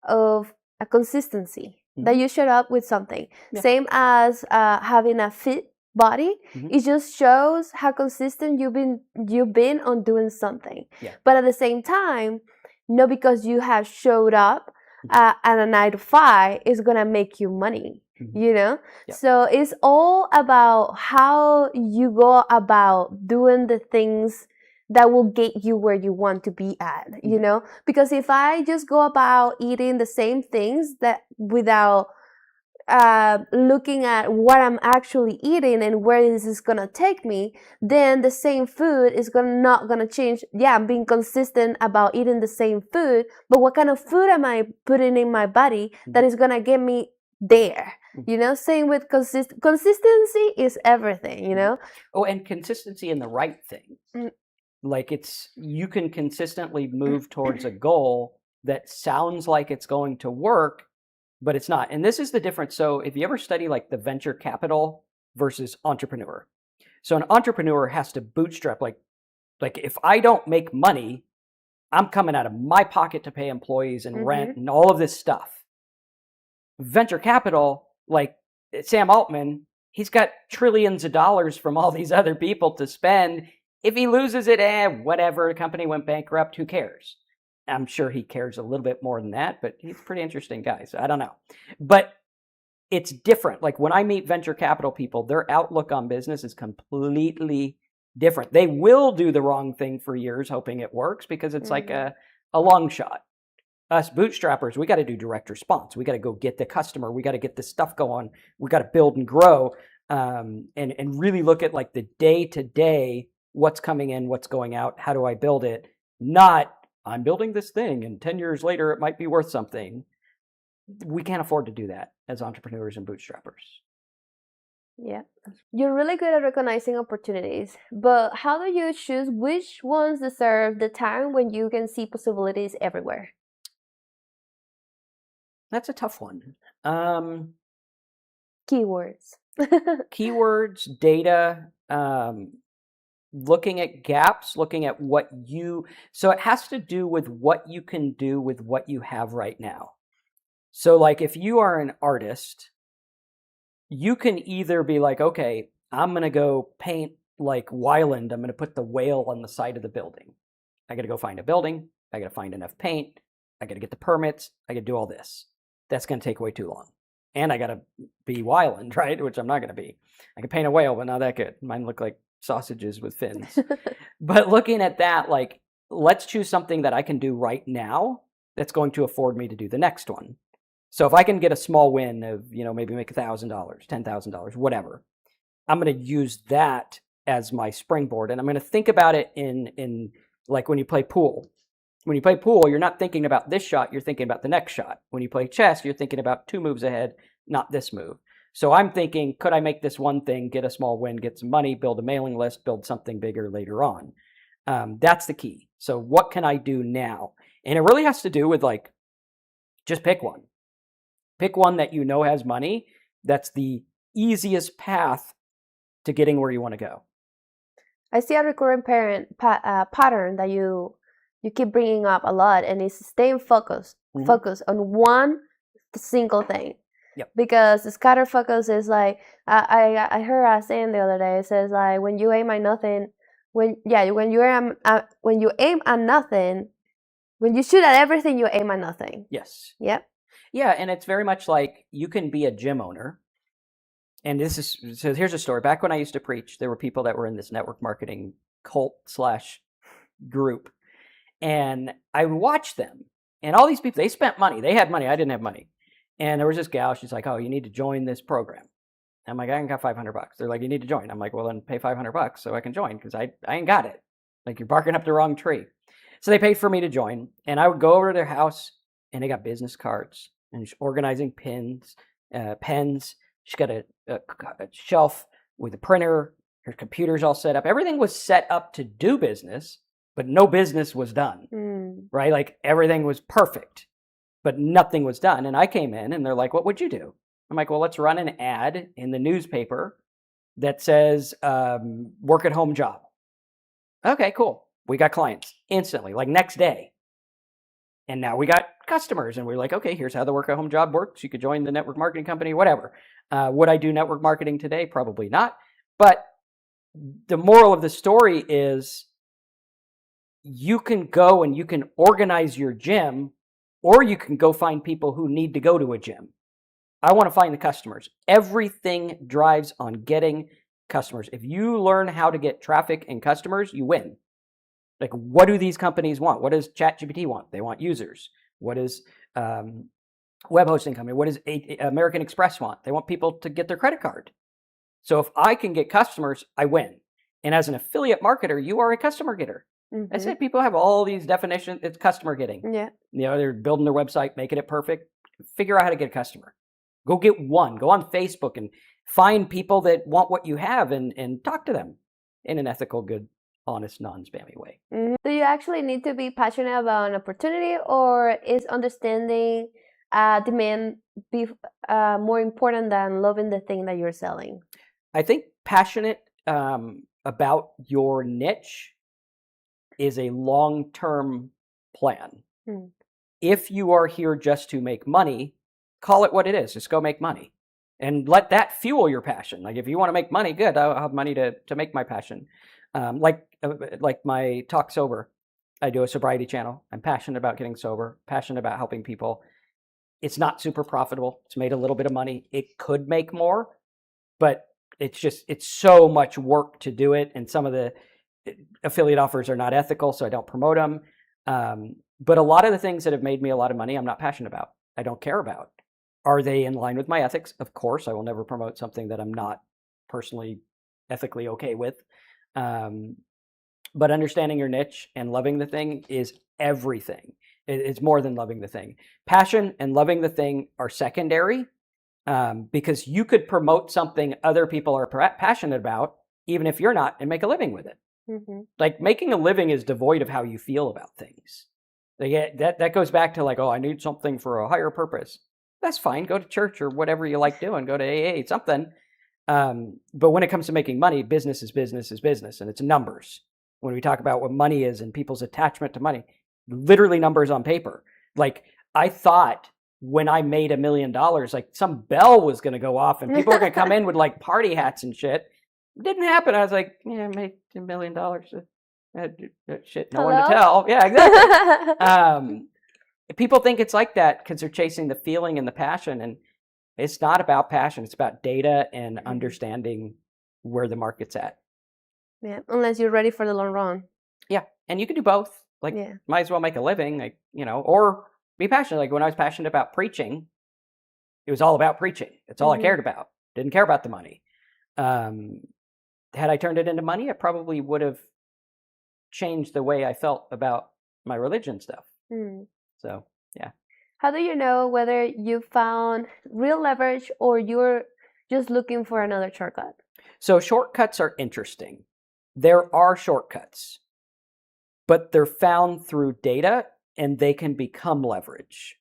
of a consistency that you showed up with something. Yeah. Same as having a fit body. It just shows how consistent you've been on doing something. Yeah. But at the same time, not because you have showed up at a 9 to 5 is gonna make you money. You know? Yeah. So it's all about how you go about doing the things that will get you where you want to be at, you know? Because if I just go about eating the same things that without looking at what I'm actually eating and where this is gonna take me, then the same food is not gonna change. Yeah, I'm being consistent about eating the same food, but what kind of food am I putting in my body that is gonna get me there? You know, same with consistency is everything, you know? Oh, and consistency in the right thing. Like you can consistently move towards a goal that sounds like it's going to work, but it's not. And this is the difference. So if you ever study like the venture capital versus entrepreneur. So an entrepreneur has to bootstrap, like if I don't make money, I'm coming out of my pocket to pay employees and rent and all of this stuff. Venture capital, like Sam Altman, he's got trillions of dollars from all these other people to spend. If he loses it, whatever, the company went bankrupt, who cares? I'm sure he cares a little bit more than that, but he's a pretty interesting guy, so I don't know. But it's different. Like when I meet venture capital people, their outlook on business is completely different. They will do the wrong thing for years hoping it works because it's like a long shot. Us bootstrappers, we got to do direct response. We got to go get the customer. We got to get this stuff going. We got to build and grow, and really look at like the day to day, what's coming in, what's going out. How do I build it? Not I'm building this thing, and 10 years later it might be worth something. We can't afford to do that as entrepreneurs and bootstrappers. Yeah. You're really good at recognizing opportunities, but how do you choose which ones deserve the time when you can see possibilities everywhere? That's a tough one. Keywords. Keywords, data, looking at gaps, looking at so it has to do with what you can do with what you have right now. So like if you are an artist, you can either be like, okay, I'm going to go paint like Wyland. I'm going to put the whale on the side of the building. I got to go find a building. I got to find enough paint. I got to get the permits. I got to do all this. That's going to take way too long. And I got to be Wyland, right? Which I'm not going to be. I can paint a whale, but not that good. Mine look like sausages with fins. But looking at that, like, let's choose something that I can do right now that's going to afford me to do the next one. So if I can get a small win of, maybe make $1,000, $10,000, whatever, I'm going to use that as my springboard. And I'm going to think about it in like when you play pool. When you play pool, you're not thinking about this shot, you're thinking about the next shot. When you play chess, you're thinking about 2 moves ahead, not this move. So I'm thinking, could I make this one thing, get a small win, get some money, build a mailing list, build something bigger later on? That's the key. So what can I do now? And it really has to do with like, just pick one. Pick one that has money. That's the easiest path to getting where you want to go. I see a recurring pattern that you keep bringing up a lot, and it's staying focused on one single thing. Yep. Because the scatter focus is like, I heard a saying the other day. It says like, when you aim at nothing, when you aim at nothing, when you shoot at everything, you aim at nothing. Yes. Yep. Yeah, and it's very much like you can be a gym owner. And so here's a story. Back when I used to preach, there were people that were in this network marketing cult / group. And I would watch them. And all these people, they spent money. They had money. I didn't have money. And there was this gal, she's like, oh, you need to join this program. I'm like, I ain't got $500. They're like, you need to join. I'm like, well, then pay $500 so I can join, because I ain't got it. Like, you're barking up the wrong tree. So they paid for me to join. And I would go over to their house, and they got business cards. And she's organizing pens. She's got a shelf with a printer. Her computer's all set up. Everything was set up to do business, but no business was done, right? Like everything was perfect, but nothing was done. And I came in and they're like, what would you do? I'm like, well, let's run an ad in the newspaper that says, work at home job. Okay, cool. We got clients instantly, like next day. And now we got customers, and we're like, okay, here's how the work at home job works. You could join the network marketing company, whatever. Would I do network marketing today? Probably not. But the moral of the story is you can go and you can organize your gym, or you can go find people who need to go to a gym. I want to find the customers. Everything drives on getting customers. If you learn how to get traffic and customers, you win. Like, what do these companies want? What does ChatGPT want? They want users. What does web hosting company? What does American Express want? They want people to get their credit card. So if I can get customers, I win. And as an affiliate marketer, you are a customer getter. I said people have all these definitions. It's customer getting. Yeah. They're building their website, making it perfect. Figure out how to get a customer. Go get one. Go on Facebook and find people that want what you have and talk to them in an ethical, good, honest, non-spammy way. Do you actually need to be passionate about an opportunity, or is understanding demand be more important than loving the thing that you're selling? I think passionate about your niche is a long-term plan. If you are here just to make money, call it what it is. Just go make money. And let that fuel your passion. Like, if you want to make money, good. I'll have money to make my passion. Like my Talk Sober. I do a sobriety channel. I'm passionate about getting sober, passionate about helping people. It's not super profitable. It's made a little bit of money. It could make more, but it's so much work to do it. And some of the affiliate offers are not ethical, so I don't promote them. But a lot of the things that have made me a lot of money, I'm not passionate about. I don't care about. Are they in line with my ethics? Of course, I will never promote something that I'm not personally ethically okay with. But understanding your niche and loving the thing is everything. It's more than loving the thing. Passion and loving the thing are secondary, because you could promote something other people are passionate about, even if you're not, and make a living with it. Mm-hmm. Like, making a living is devoid of how you feel about things. That goes back to like, oh, I need something for a higher purpose. That's fine. Go to church or whatever you like doing. Go to AA, something. But when it comes to making money, business is business is business, and it's numbers. When we talk about what money is and people's attachment to money, literally numbers on paper. Like, I thought when I made $1 million, like some bell was going to go off and people were going to come in with like party hats and shit. It didn't happen. I was like, yeah, I made $1 million. Shit, no one to tell. Yeah, exactly. People think it's like that because they're chasing the feeling and the passion, and it's not about passion. It's about data and understanding where the market's at. Yeah, unless you're ready for the long run. Yeah, and you can do both. Like, might as well make a living, like, or be passionate. Like, when I was passionate about preaching, it was all about preaching. That's all I cared about. Didn't care about the money. Had I turned it into money, I probably would have changed the way I felt about my religion stuff. So, yeah. How do you know whether you found real leverage or you're just looking for another shortcut? So shortcuts are interesting. There are shortcuts, but they're found through data and they can become leverage.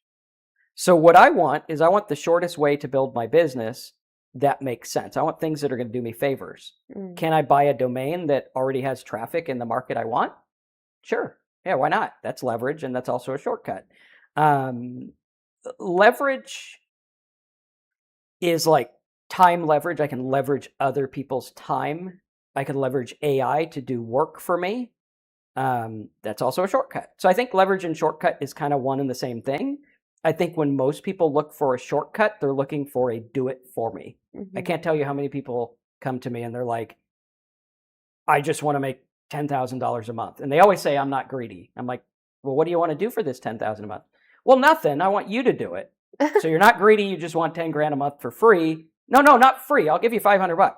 So what I want the shortest way to build my business that makes sense. I want things that are going to do me favors. Can I buy a domain that already has traffic in the market I want? Sure. Yeah, why not? That's leverage, and that's also a shortcut. Leverage is like time leverage. I can leverage other people's time. I can leverage AI to do work for me. That's also a shortcut. So I think leverage and shortcut is kind of one and the same thing. I think when most people look for a shortcut, they're looking for a do it for me. I can't tell you how many people come to me and they're like, I just want to make $10,000 a month. And they always say, I'm not greedy. I'm like, well, what do you want to do for this $10,000 a month? Well, nothing. I want you to do it. So you're not greedy. You just want 10 grand a month for free. No, not free. I'll give you $500.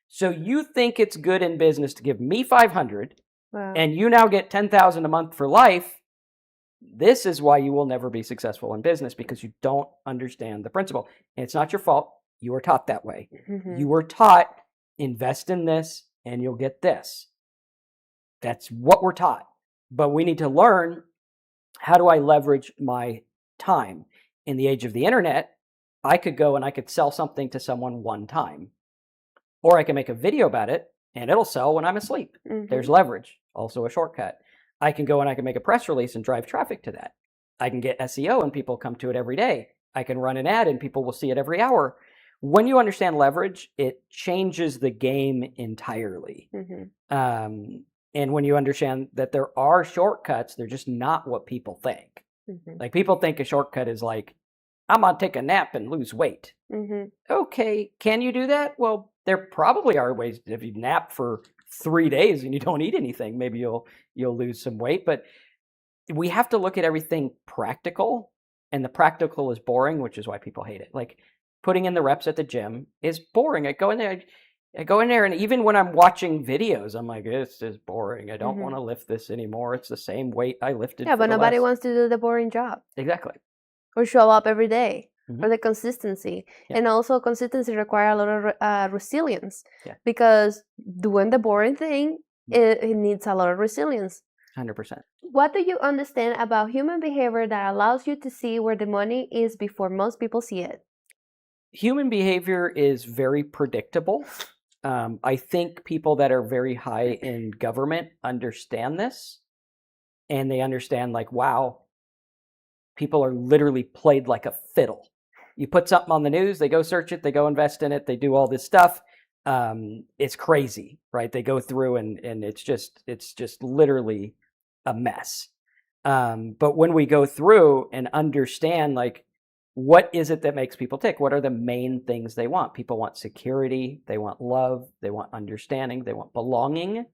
So you think it's good in business to give me 500 and you now get 10,000 a month for life. This is why you will never be successful in business, because you don't understand the principle. And it's not your fault. You were taught that way. You were taught, invest in this and you'll get this. That's what we're taught. But we need to learn, how do I leverage my time? In the age of the internet, I could go and I could sell something to someone one time. Or I can make a video about it and it'll sell when I'm asleep. There's leverage, also a shortcut. I can go and I can make a press release and drive traffic to that. I can get SEO and people come to it every day. I can run an ad and people will see it every hour. When you understand leverage, it changes the game entirely. And when you understand that there are shortcuts, they're just not what people think. Like, people think a shortcut is like, I'm going to take a nap and lose weight. Okay, can you do that? Well, there probably are ways. If you nap for 3 days and you don't eat anything, maybe you'll lose some weight. But we have to look at everything practical, and the practical is boring, which is why people hate it. Like, putting in the reps at the gym is boring. I go in there, and even when I'm watching videos, I'm like, this is boring. I don't want to lift this anymore. It's the same weight I lifted. Yeah, but nobody wants to do the boring job. Exactly. Or show up every day. Or the consistency. And also, consistency requires a lot of resilience. Because doing the boring thing, it needs a lot of resilience. 100%. What do you understand about human behavior that allows you to see where the money is before most people see it? Human behavior is very predictable. I think people that are very high in government understand this. And they understand, like, wow, people are literally played like a fiddle. You put something on the news, they go search it, they go invest in it, they do all this stuff. It's crazy, right? They go through and it's just literally a mess. But when we go through and understand, like, what is it that makes people tick? What are the main things they want? People want security, they want love, they want understanding, they want belonging,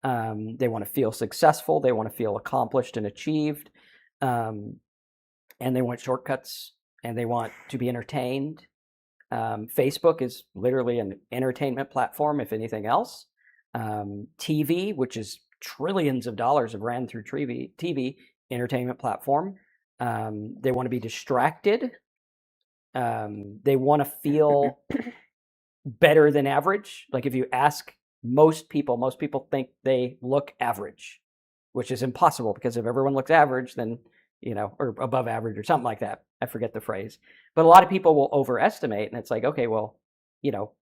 they want to feel successful, they want to feel accomplished and achieved. and they want shortcuts, and they want to be entertained. Facebook is literally an entertainment platform, if anything else. TV, which is trillions of dollars have ran through TV, entertainment platform. They want to be distracted. They want to feel better than average. Like if you ask most people think they look average, which is impossible, because if everyone looks average, then, or above average or something like that. I forget the phrase. But a lot of people will overestimate, and it's like, okay, well,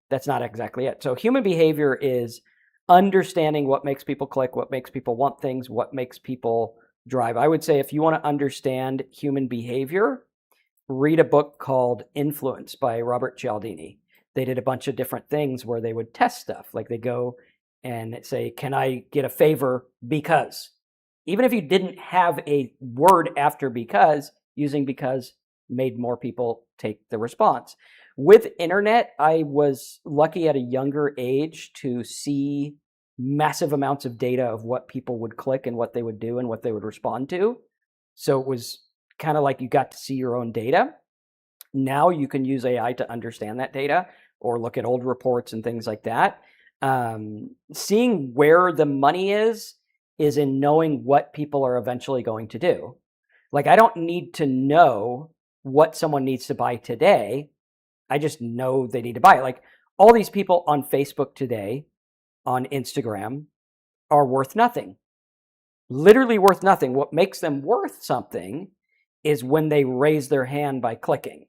that's not exactly it. So human behavior is understanding what makes people click, what makes people want things, what makes people drive. I would say if you want to understand human behavior, read a book called Influence by Robert Cialdini. They did a bunch of different things where they would test stuff. Like they go and say, can I get a favor because? Even if you didn't have a word after because, using because made more people take the response. With internet, I was lucky at a younger age to see massive amounts of data of what people would click and what they would do and what they would respond to. So it was kind of like you got to see your own data. Now you can use AI to understand that data or look at old reports and things like that. Seeing where the money is in knowing what people are eventually going to do. Like, I don't need to know what someone needs to buy today. I just know they need to buy it. Like, all these people on Facebook today, on Instagram, are worth nothing. Literally worth nothing. What makes them worth something is when they raise their hand by clicking.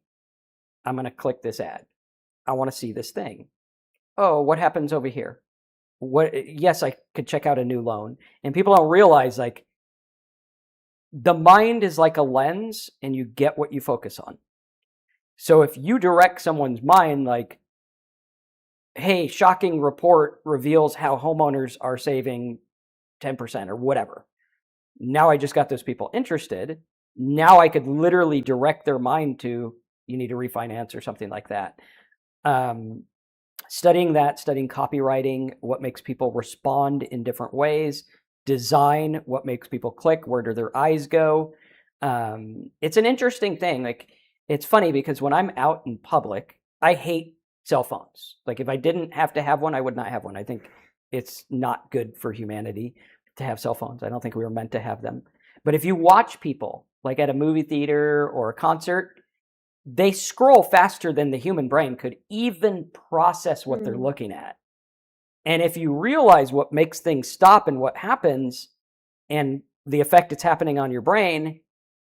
I'm going to click this ad. I want to see this thing. Oh, what happens over here? Yes, I could check out a new loan. And people don't realize, like, the mind is like a lens, and you get what you focus on. So if you direct someone's mind, like, hey, shocking report reveals how homeowners are saving 10% or whatever. Now I just got those people interested. Now I could literally direct their mind to, you need to refinance or something like that. Studying copywriting, what makes people respond in different ways, design, what makes people click, where do their eyes go. It's an interesting thing. Like, it's funny because when I'm out in public, I hate cell phones. Like, if I didn't have to have one, I would not have one. I think it's not good for humanity to have cell phones. I don't think we were meant to have them. But if you watch people, like at a movie theater or a concert, they scroll faster than the human brain could even process what they're looking at. And if you realize what makes things stop and what happens and the effect it's happening on your brain,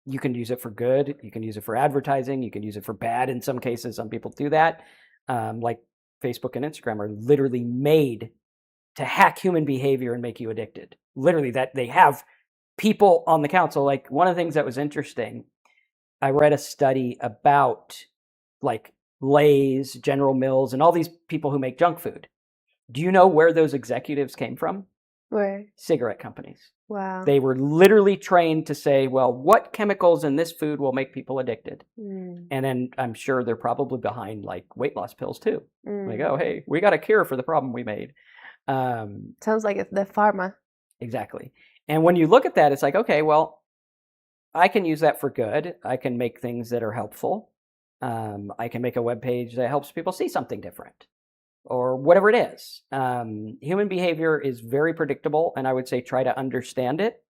you can use it for good. You can use it for advertising. You can use it for bad in some cases. Some people do that. Like Facebook and Instagram are literally made to hack human behavior and make you addicted. Literally, that they have people on the council. Like, one of the things that was interesting, I read a study about like Lay's, General Mills, and all these people who make junk food. Do you know where those executives came from? Where? Cigarette companies. Wow. They were literally trained to say, well, what chemicals in this food will make people addicted? And then I'm sure they're probably behind like weight loss pills too. Like, oh, hey, we got a cure for the problem we made. Sounds like it's the pharma. Exactly. And when you look at that, it's like, okay, well, I can use that for good. I can make things that are helpful. I can make a web page that helps people see something different or whatever it is. Human behavior is very predictable, and I would say try to understand it.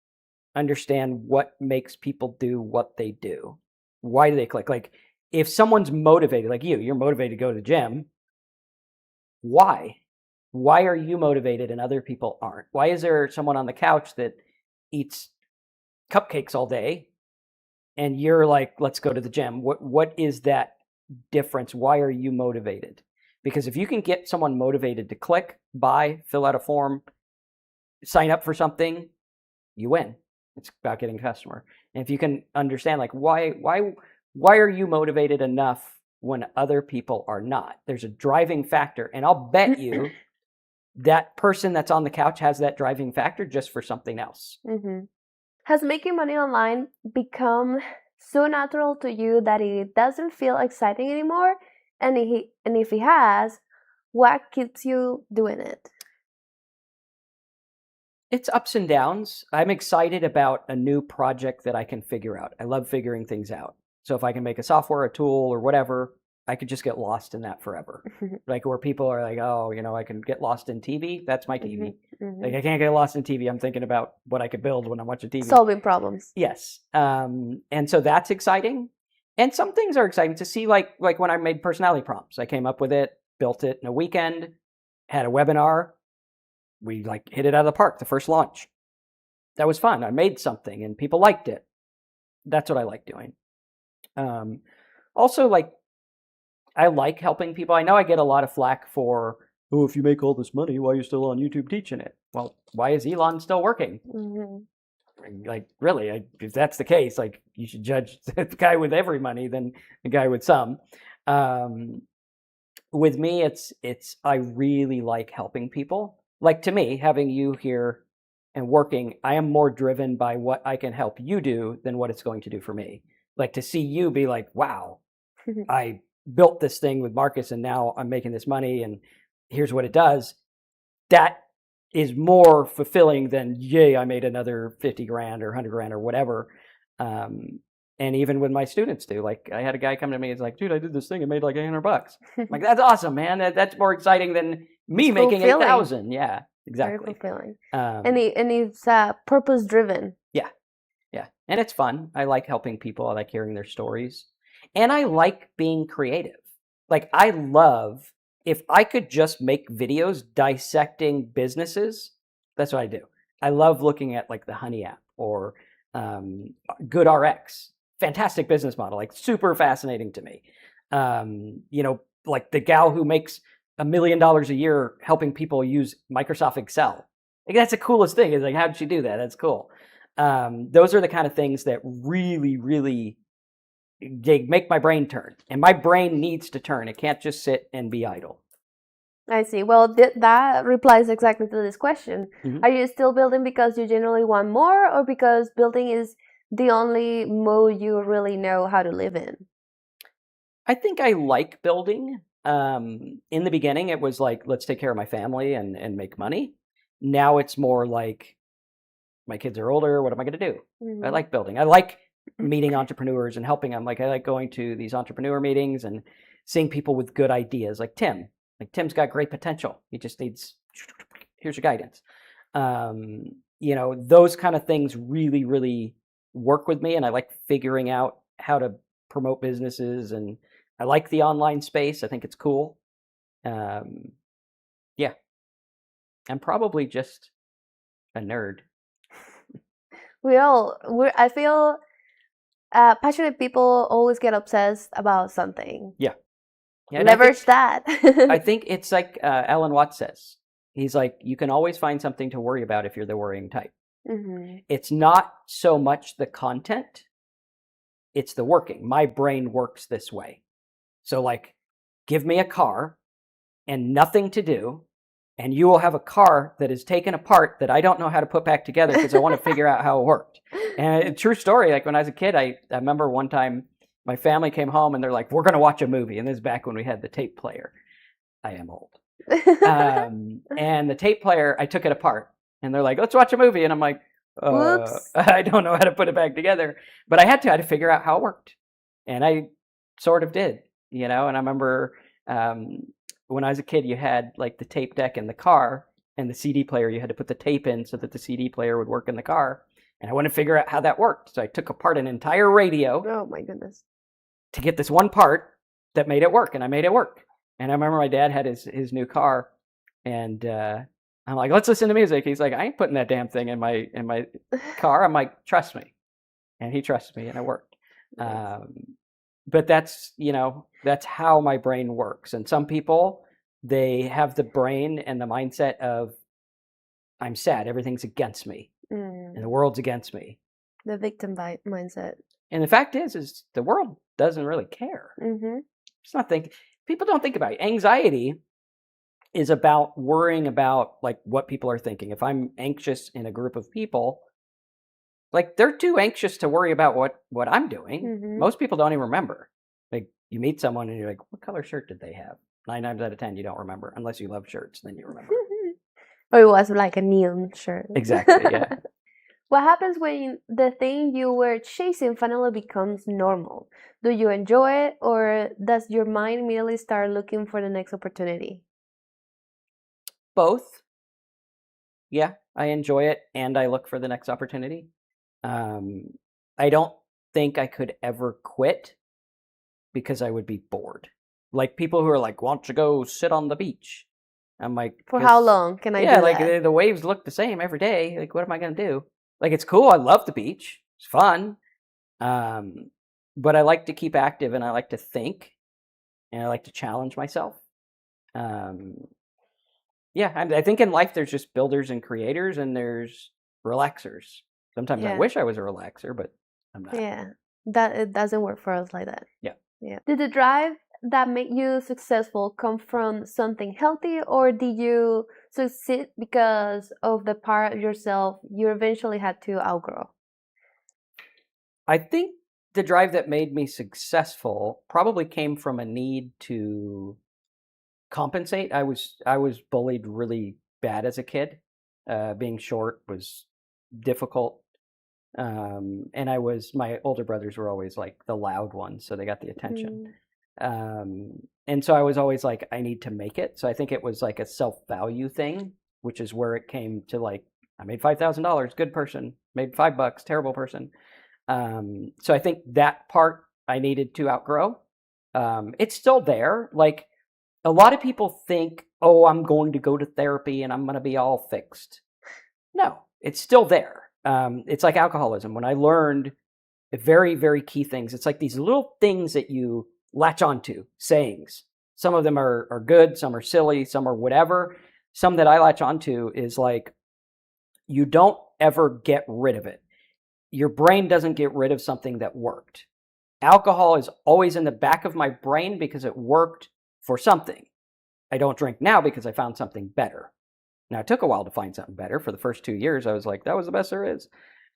Understand what makes people do what they do. Why do they click? Like, if someone's motivated, like you're motivated to go to the gym, why? Why are you motivated and other people aren't? Why is there someone on the couch that eats cupcakes all day and you're like, let's go to the gym? What is that difference? Why are you motivated? Because if you can get someone motivated to click, buy, fill out a form, sign up for something, you win. It's about getting a customer. And if you can understand, like, why are you motivated enough when other people are not? There's a driving factor. And I'll bet you that person that's on the couch has that driving factor just for something else. Has making money online become so natural to you that it doesn't feel exciting anymore? And if it has, what keeps you doing it? It's ups and downs. I'm excited about a new project that I can figure out. I love figuring things out. So if I can make a software, a tool, or whatever, I could just get lost in that forever. Like where people are like, oh, I can get lost in TV. That's my TV. Like I can't get lost in TV. I'm thinking about what I could build when I'm watching TV. Solving problems. Yes. And so that's exciting. And some things are exciting to see, like when I made personality prompts. I came up with it, built it in a weekend, had a webinar. We hit it out of the park, the first launch. That was fun. I made something and people liked it. That's what I like doing. Also, I like helping people. I know I get a lot of flack for, oh, if you make all this money, why are you still on YouTube teaching it? Well, why is Elon still working? Really, if that's the case, you should judge the guy with every money than the guy with some. With me, it's I really like helping people. Like to me, having you here and working, I am more driven by what I can help you do than what it's going to do for me. Like to see you be like, wow, I built this thing with Marcus and now I'm making this money and here's what it does. That is more fulfilling than, yay, I made another 50 grand or 100 grand or whatever. And even when my students do, I had a guy come to me, he's like, dude, I did this thing, it made like $800. I'm like, that's awesome, man. That's more exciting than me making 8,000. Yeah, exactly. Very fulfilling. And it's purpose driven. Yeah. Yeah. And it's fun. I like helping people. I like hearing their stories. And I like being creative. I love, if I could just make videos dissecting businesses, that's what I do. I love looking at the Honey app or GoodRx. Fantastic business model, super fascinating to me. The gal who makes $1 million a year helping people use Microsoft Excel. That's the coolest thing. It's how did she do that? That's cool. Those are the kind of things that really, really they make my brain turn. And my brain needs to turn. It can't just sit and be idle. I see. Well, that replies exactly to this question. Mm-hmm. Are you still building because you generally want more, or because building is the only mode you really know how to live in? I think I like building. In the beginning, it was let's take care of my family and make money. Now it's more my kids are older. What am I going to do? Mm-hmm. I like building. I like meeting entrepreneurs and helping them. I like going to these entrepreneur meetings and seeing people with good ideas, like Tim. Tim's got great potential. He just needs, here's your guidance. Those kind of things really, really work with me. And I like figuring out how to promote businesses. And I like the online space. I think it's cool. Yeah. I'm probably just a nerd. I feel passionate people always get obsessed about something. Yeah. Leverage that. I think it's like Alan Watts says. He's like, you can always find something to worry about if you're the worrying type. Mm-hmm. It's not so much the content, it's the working. My brain works this way. So give me a car and nothing to do, and you will have a car that is taken apart that I don't know how to put back together because I want to figure out how it worked. And a true story, when I was a kid, I remember one time my family came home and they're like, we're going to watch a movie. And this is back when we had the tape player. I am old. And the tape player, I took it apart and they're like, let's watch a movie. And I'm like, I don't know how to put it back together, but I had to figure out how it worked. And I sort of did, And I remember when I was a kid, you had the tape deck in the car and the CD player, you had to put the tape in so that the CD player would work in the car. And I wanted to figure out how that worked. So I took apart an entire radio. Oh my goodness. To get this one part that made it work, and I made it work. And I remember my dad had his new car, and I'm like, let's listen to music. He's like, I ain't putting that damn thing in my car. I'm like, trust me, and he trusts me, and it worked. But that's that's how my brain works. And some people, they have the brain and the mindset of, I'm sad, everything's against me, and the world's against me. The victim mindset. And the fact is the world doesn't really care. Mm-hmm. It's not people don't think about it. Anxiety is about worrying about what people are thinking. If I'm anxious in a group of people, they're too anxious to worry about what I'm doing. Mm-hmm. Most people don't even remember. You meet someone and you're like, what color shirt did they have? 9 times out of 10, you don't remember unless you love shirts. Then you remember. Or it was like a neon shirt. Exactly, yeah. What happens when the thing you were chasing finally becomes normal? Do you enjoy it, or does your mind immediately start looking for the next opportunity? Both. Yeah, I enjoy it and I look for the next opportunity. I don't think I could ever quit because I would be bored. Like people who are like, "Why don't you go sit on the beach?" I'm like, For how 'Cause- long can I yeah, do like that? the waves look the same every day. Like, what am I gonna do? Like, it's cool. I love the beach. It's fun. Um, but I like to keep active and I like to think and I like to challenge myself. Um, yeah, I think in life there's just builders and creators and there's relaxers. Sometimes I Yeah. wish I was a relaxer, but I'm not. Yeah. That it doesn't work for us like that. Yeah. Yeah. Did the drive that made you successful come from something healthy, or did you succeed because of the part of yourself you eventually had to outgrow? I think the drive that made me successful probably came from a need to compensate. I was bullied really bad as a kid. Being short was difficult. And my older brothers were always like the loud ones, so they got the attention. And so I was always like, I need to make it. So I think it was like a self-value thing, which is where it came to like, I made $5,000, good person. Made $5, terrible person. So I think that part I needed to outgrow. It's still there. Like a lot of people think, oh, I'm going to go to therapy and I'm going to be all fixed. No, it's still there. It's like alcoholism. When I learned very, very key things, it's like these little things that you latch onto, sayings. Some of them are good, some are silly, some are whatever. Some that I latch onto is like, you don't ever get rid of it. Your brain doesn't get rid of something that worked. Alcohol is always in the back of my brain because it worked for something. I don't drink now because I found something better. Now, it took a while to find something better. For the first 2 years, I was like, that was the best there is.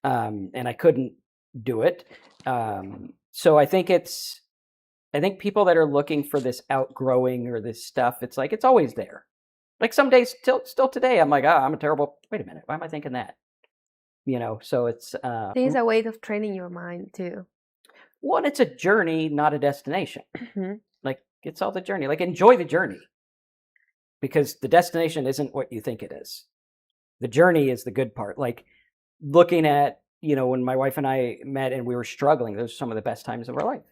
And I couldn't do it. So I think people that are looking for this outgrowing or this stuff, it's like, it's always there. Like some days, still today, I'm like, I'm a terrible, wait a minute, why am I thinking that? So it's... I think it's a way of training your mind too. One, it's a journey, not a destination. Mm-hmm. Like, it's all the journey. Like, enjoy the journey. Because the destination isn't what you think it is. The journey is the good part. Like, looking at, when my wife and I met and we were struggling, those are some of the best times of our life.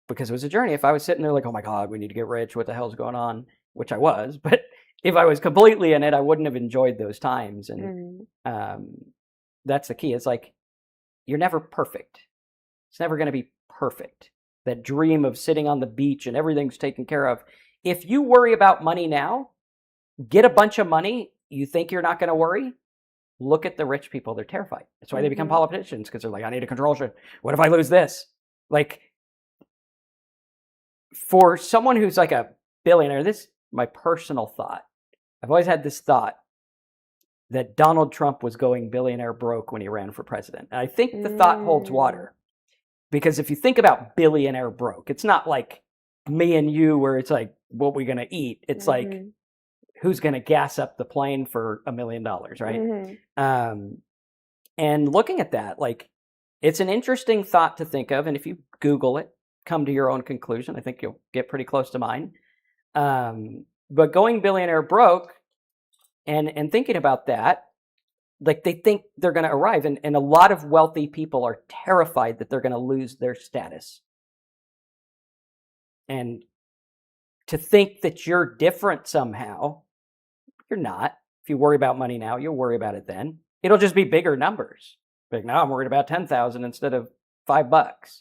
Because it was a journey. If I was sitting there like, oh my God, we need to get rich, what the hell's going on? Which I was, but if I was completely in it, I wouldn't have enjoyed those times. And that's the key. It's like, you're never perfect. It's never going to be perfect. That dream of sitting on the beach and everything's taken care of. If you worry about money now, get a bunch of money, you think you're not going to worry? Look at the rich people. They're terrified. That's why they become politicians, because they're like, I need to control shit. What if I lose this? Like, for someone who's like a billionaire, this is my personal thought. I've always had this thought that Donald Trump was going billionaire broke when he ran for president. And I think the thought holds water. Because if you think about billionaire broke, it's not like me and you where it's like, what we going to eat? It's like, who's going to gas up the plane for $1 million, right? And looking at that, like, it's an interesting thought to think of. And if you Google it, come to your own conclusion. I think you'll get pretty close to mine. But going billionaire broke and thinking about that, like, they think they're going to arrive. And a lot of wealthy people are terrified that they're going to lose their status. And to think that you're different somehow, you're not. If you worry about money now, you'll worry about it then. It'll just be bigger numbers. Like, now I'm worried about 10,000 instead of $5.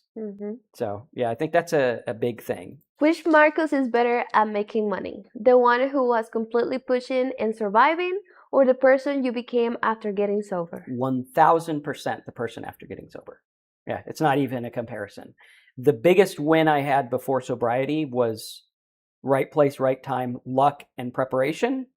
So, yeah, I think that's a big thing. Which Marcus is better at making money? The one who was completely pushing and surviving, or the person you became after getting sober? 1,000% the person after getting sober. Yeah, it's not even a comparison. The biggest win I had before sobriety was right place, right time, luck, and preparation.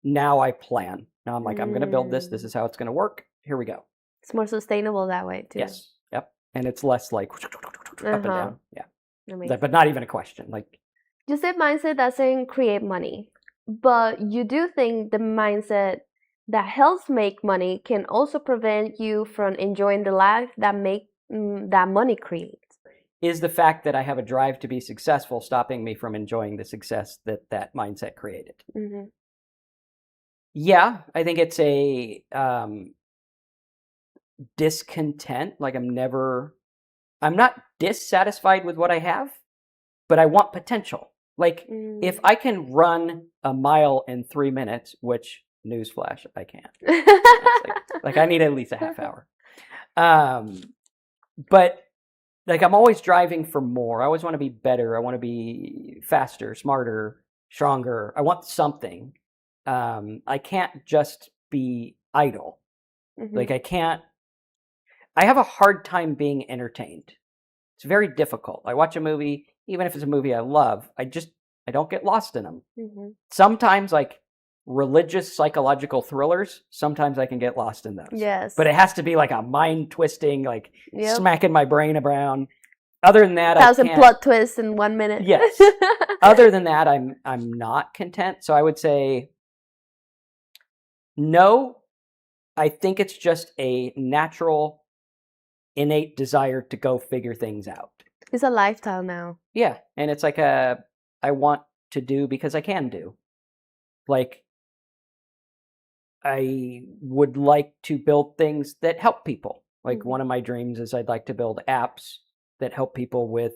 Now I plan. Now I'm like, I'm going to build this. This is how it's going to work. Here we go. It's more sustainable that way too. Yes. Yep. And it's less like up and down. Yeah. Amazing. But not even a question. Like, You said mindset doesn't create money. But you do think the mindset that helps make money can also prevent you from enjoying the life that money creates. Is the fact that I have a drive to be successful stopping me from enjoying the success that that mindset created? Mm-hmm. Yeah, I think it's a discontent. Like I'm not dissatisfied with what I have, but I want potential. Like if I can run a mile in 3 minutes, which newsflash, I can't. Like I need at least a half hour. But like I'm always driving for more. I always want to be better. I want to be faster, smarter, stronger. I want something. I can't just be idle. Mm-hmm. Like I have a hard time being entertained. It's very difficult. I watch a movie, even if it's a movie I love, I don't get lost in them. Mm-hmm. Sometimes like religious psychological thrillers, sometimes I can get lost in those. Yes. But it has to be like a mind twisting, like Yep. smacking my brain around. Other than that, 1,000 I can't. plot twists in 1 minute. Yes. Other than that, I'm not content. So I would say no. I think it's just a natural, innate desire to go figure things out. It's a lifestyle now. Yeah, and it's like I want to do because I can do. Like I would like to build things that help people. Like Mm-hmm. one of my dreams is I'd like to build apps that help people with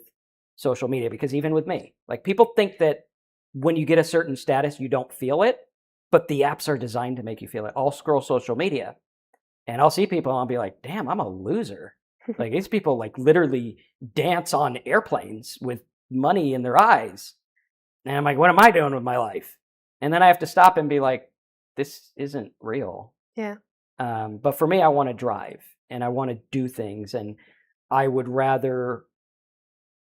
social media, because even with me, like people think that when you get a certain status, you don't feel it, but the apps are designed to make you feel it. I'll scroll social media and I'll see people and I'll be like, damn, I'm a loser. Like these people like literally dance on airplanes with money in their eyes. And I'm like, what am I doing with my life? And then I have to stop and be like, this isn't real. Yeah. But for me, I want to drive and I want to do things. And I would rather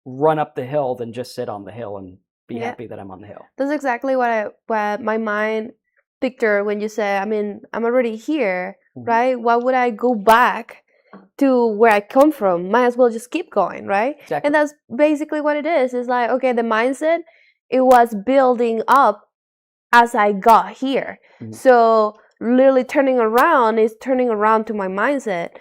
run up the hill than just sit on the hill and be happy that I'm on the hill. That's exactly what my mind picture when you say, I mean, I'm already here, right? Why would I go back to where I come from? Might as well just keep going, right? Exactly. And that's basically what it is. It's like, okay, the mindset, it was building up as I got here. Mhm. So literally turning around is turning around to my mindset.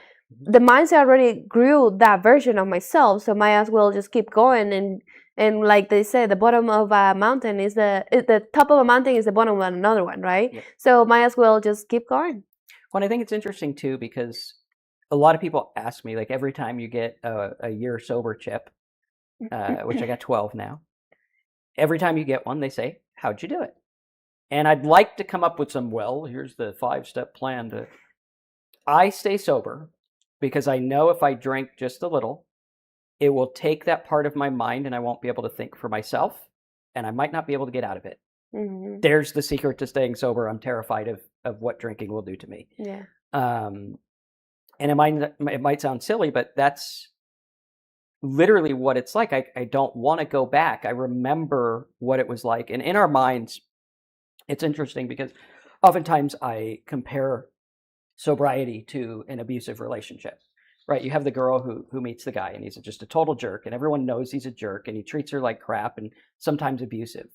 The mindset already grew that version of myself, so might as well just keep going. And like they say, the bottom of a mountain is the top of a mountain is the bottom of another one, right? Yep. So might as well just keep going. Well, I think it's interesting too, because a lot of people ask me, like every time you get a year sober chip, which I got 12 now, every time you get one, they say, how'd you do it? And I'd like to come up with some, well, here's the 5-step plan to... I stay sober because I know if I drink just a little, it will take that part of my mind and I won't be able to think for myself and I might not be able to get out of it. Mm-hmm. There's the secret to staying sober. I'm terrified of what drinking will do to me. Yeah. And it might sound silly, but that's literally what it's like. I don't want to go back. I remember what it was like. And in our minds, it's interesting because oftentimes I compare sobriety to an abusive relationship, right? You have the girl who meets the guy and he's just a total jerk and everyone knows he's a jerk and he treats her like crap and sometimes abusive.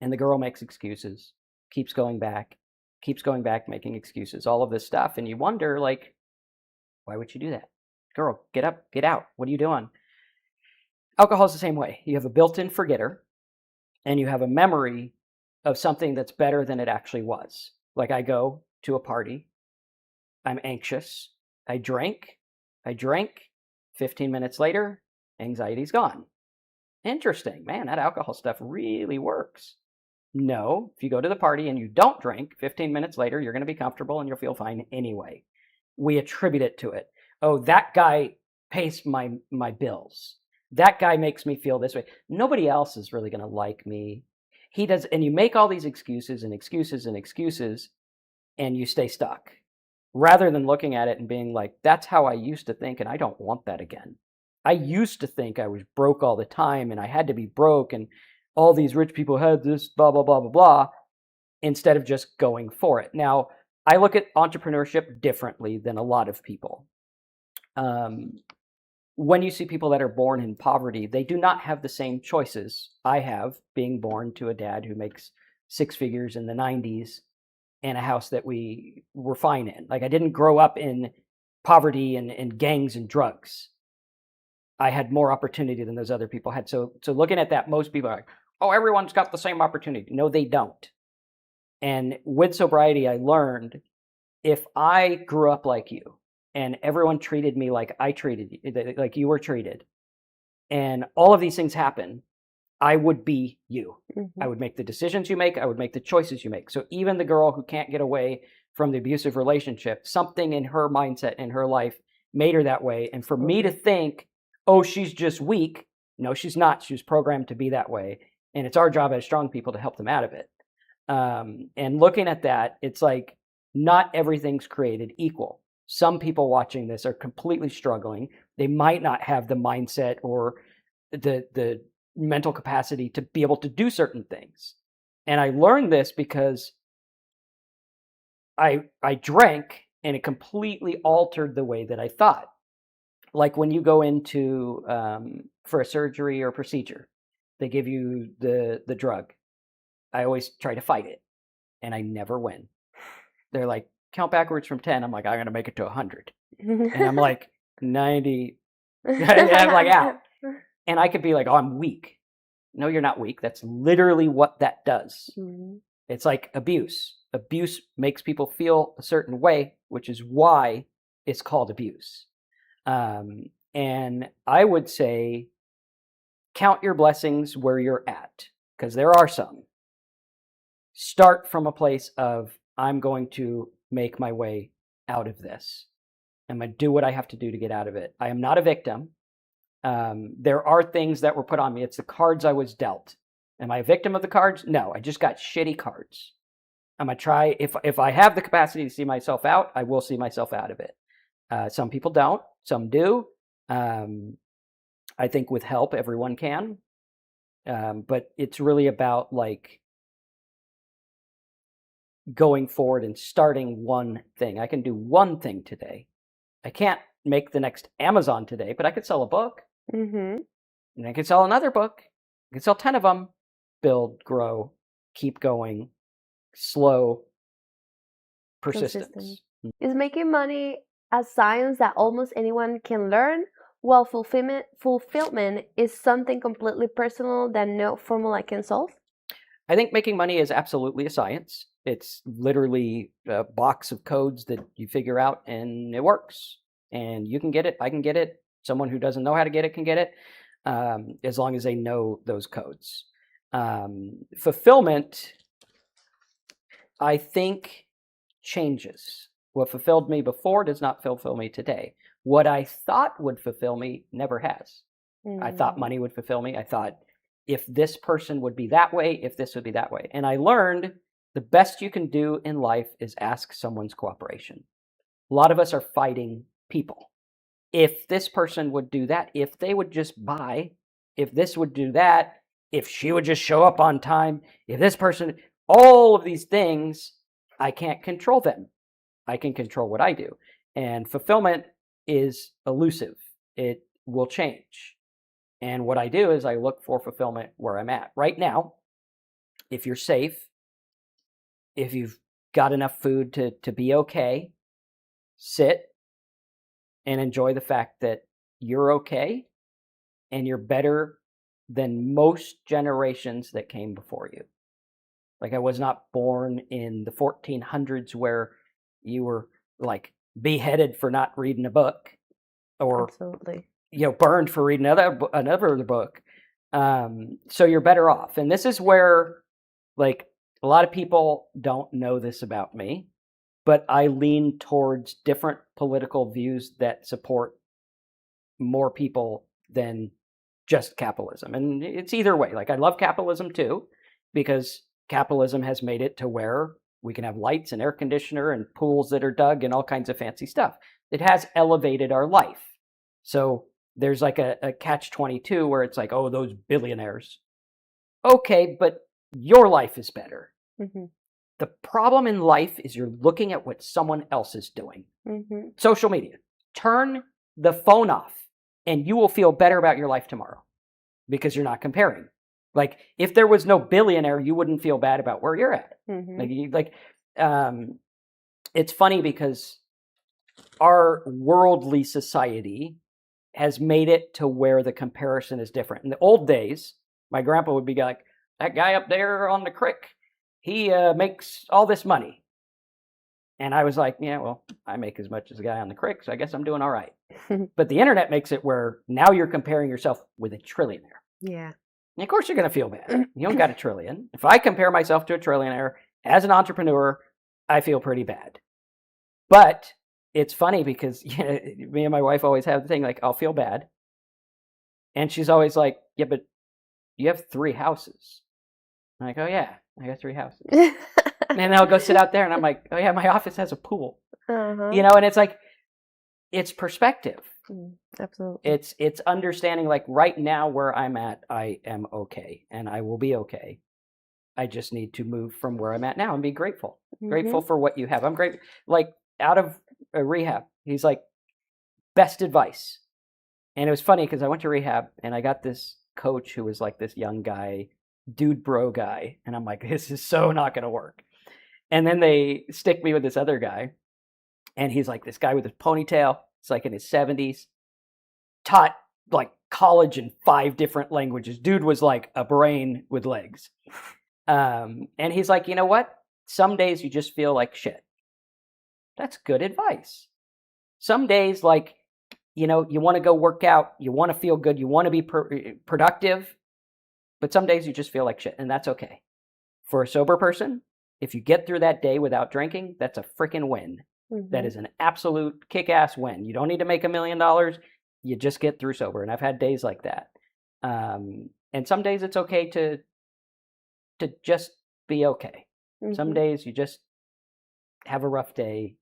And the girl makes excuses, keeps going back, making excuses, all of this stuff. And you wonder, like, why would you do that? Girl, get up, get out. What are you doing? Alcohol is the same way. You have a built-in forgetter and you have a memory of something that's better than it actually was. Like I go to a party, I'm anxious, I drank, 15 minutes later, anxiety's gone. Interesting, man, that alcohol stuff really works. No, if you go to the party and you don't drink, 15 minutes later, you're going to be comfortable and you'll feel fine anyway. We attribute it to it. Oh, that guy pays my bills. That guy makes me feel this way. Nobody else is really going to like me. He does, and you make all these excuses and excuses and excuses, and you stay stuck. Rather than looking at it and being like, that's how I used to think, and I don't want that again. I used to think I was broke all the time, and I had to be broke, and all these rich people had this, blah, blah, blah, blah, blah, instead of just going for it. Now, I look at entrepreneurship differently than a lot of people. When you see people that are born in poverty, they do not have the same choices I have, being born to a dad who makes six figures in the 90s and a house that we were fine in. Like I didn't grow up in poverty and gangs and drugs. I had more opportunity than those other people had. So looking at that, most people are like, oh, everyone's got the same opportunity. No, they don't. And with sobriety, I learned if I grew up like you and everyone treated me like I treated you, like you were treated, and all of these things happen, I would be you. Mm-hmm. I would make the decisions you make. I would make the choices you make. So even the girl who can't get away from the abusive relationship, something in her mindset, in her life, made her that way. And for me to think, oh, she's just weak. No, she's not. She was programmed to be that way. And it's our job as strong people to help them out of it. And looking at that, it's like not everything's created equal. Some people watching this are completely struggling. They might not have the mindset or the mental capacity to be able to do certain things. And I learned this because I drank and it completely altered the way that I thought. Like when you go into for a surgery or procedure, they give you the drug. I always try to fight it, and I never win. They're like, count backwards from 10. I'm like, I'm going to make it to 100. And I'm like, 90. I'm like, out. And I could be like, oh, I'm weak. No, you're not weak. That's literally what that does. Mm-hmm. It's like abuse. Abuse makes people feel a certain way, which is why it's called abuse. And I would say count your blessings where you're at, because there are some. Start from a place of, I'm going to make my way out of this. I'm going to do what I have to do to get out of it. I am not a victim. There are things that were put on me. It's the cards I was dealt. Am I a victim of the cards? No, I just got shitty cards. I'm going to try, if I have the capacity to see myself out, I will see myself out of it. Some people don't, some do. I think with help, everyone can. But it's really about like going forward and starting one thing. I can do one thing today. I can't make the next Amazon today, but I could sell a book. Mm-hmm. And I could sell another book. I could sell 10 of them. Build, grow, keep going, slow, persistence. Is making money a science that almost anyone can learn, while fulfillment is something completely personal that no formula can solve? I think making money is absolutely a science. It's literally a box of codes that you figure out and it works. And you can get it. I can get it. Someone who doesn't know how to get it can get it, as long as they know those codes. Fulfillment, I think, changes. What fulfilled me before does not fulfill me today. What I thought would fulfill me never has. I thought money would fulfill me. I thought if this person would be that way, if this would be that way. And I learned the best you can do in life is ask someone's cooperation. A lot of us are fighting people. If this person would do that, if they would just buy, if this would do that, if she would just show up on time, if this person, all of these things, I can't control them. I can control what I do. And fulfillment is elusive. It will change. And what I do is I look for fulfillment where I'm at. Right now, if you're safe, if you've got enough food to be okay, sit and enjoy the fact that you're okay and you're better than most generations that came before you. Like I was not born in the 1400s where you were like beheaded for not reading a book, or absolutely, burned for reading another book. So you're better off. And this is where, like, a lot of people don't know this about me, but I lean towards different political views that support more people than just capitalism. And it's either way. Like I love capitalism too, because capitalism has made it to where we can have lights and air conditioner and pools that are dug and all kinds of fancy stuff. It has elevated our life. So there's like a catch-22 where it's like, oh, those billionaires. Okay, but your life is better. Mm-hmm. The problem in life is you're looking at what someone else is doing. Mm-hmm. Social media. Turn the phone off and you will feel better about your life tomorrow because you're not comparing. Like if there was no billionaire, you wouldn't feel bad about where you're at. Mhm. It's funny because our worldly society has made it to where the comparison is different. In the old days, my grandpa would be like, that guy up there on the creek, he makes all this money. And I was like, yeah, well, I make as much as the guy on the creek, so I guess I'm doing all right. But the internet makes it where now you're comparing yourself with a trillionaire. Yeah. And of course you're going to feel bad. You don't got a trillion. If I compare myself to a trillionaire as an entrepreneur, I feel pretty bad. But it's funny because me and my wife always have the thing like, I'll feel bad. And she's always like, yeah, but you have 3 houses. I'm like, oh yeah, I got 3 houses. And I'll go sit out there and I'm like, oh yeah, my office has a pool. Uh-huh. And it's like, it's perspective. Absolutely. It's understanding like right now where I'm at, I am okay and I will be okay. I just need to move from where I'm at now and be grateful. Grateful for what you have. I'm great. Like out of a rehab, he's like, best advice. And it was funny because I went to rehab and I got this coach who was like this young guy, dude bro guy. And I'm like, this is so not going to work. And then they stick me with this other guy. And he's like this guy with his ponytail. It's like in his 70s. Taught like college in 5 different languages. Dude was like a brain with legs. And he's like, you know what? Some days you just feel like shit. That's good advice. Some days, like, you want to go work out, you want to feel good, you want to be productive, but some days you just feel like shit, and that's okay. For a sober person, if you get through that day without drinking, that's a freaking win. That is an absolute kick-ass win. You don't need to make $1 million. You just get through sober, and I've had days like that. And some days it's okay to just be okay. Some days you just have a rough day,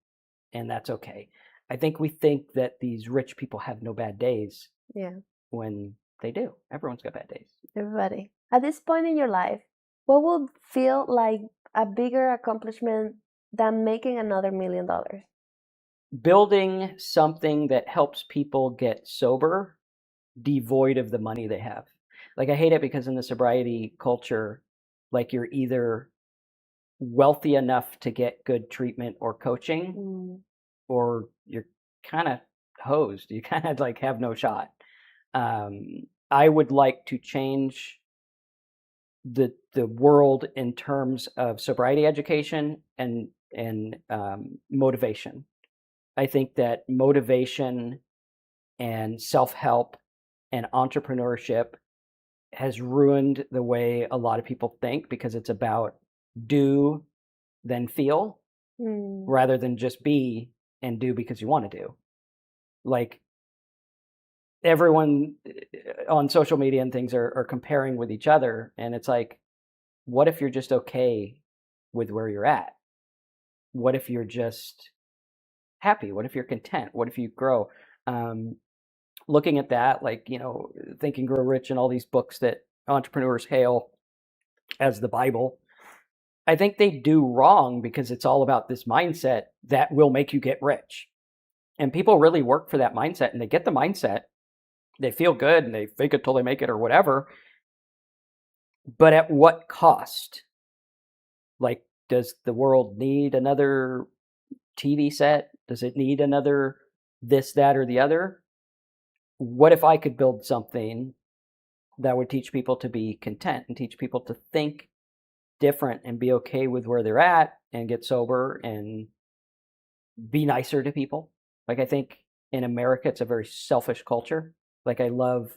and that's okay. I think we think that these rich people have no bad days. Yeah. When they do. Everyone's got bad days. Everybody. At this point in your life, what would feel like a bigger accomplishment than making another $1 million? Building something that helps people get sober, devoid of the money they have. Like I hate it because in the sobriety culture, like you're either wealthy enough to get good treatment or coaching, or you're kind of hosed. You kind of like have no shot. I would like to change the world in terms of sobriety education and motivation. I think that motivation and self-help and entrepreneurship has ruined the way a lot of people think because it's about do, then feel, rather than just be and do because you want to do. Like everyone on social media and things are comparing with each other, and it's like, what if you're just okay with where you're at? What if you're just happy? What if you're content? What if you grow? Looking at that, like, Think and Grow Rich and all these books that entrepreneurs hail as the Bible, I think they do wrong because it's all about this mindset that will make you get rich. And people really work for that mindset, and they get the mindset, they feel good, and they fake it till they make it or whatever. But at what cost? Like, does the world need another TV set? Does it need another this, that, or the other? What if I could build something that would teach people to be content and teach people to think different and be okay with where they're at and get sober and be nicer to people? Like, I think in America, it's a very selfish culture. Like, I love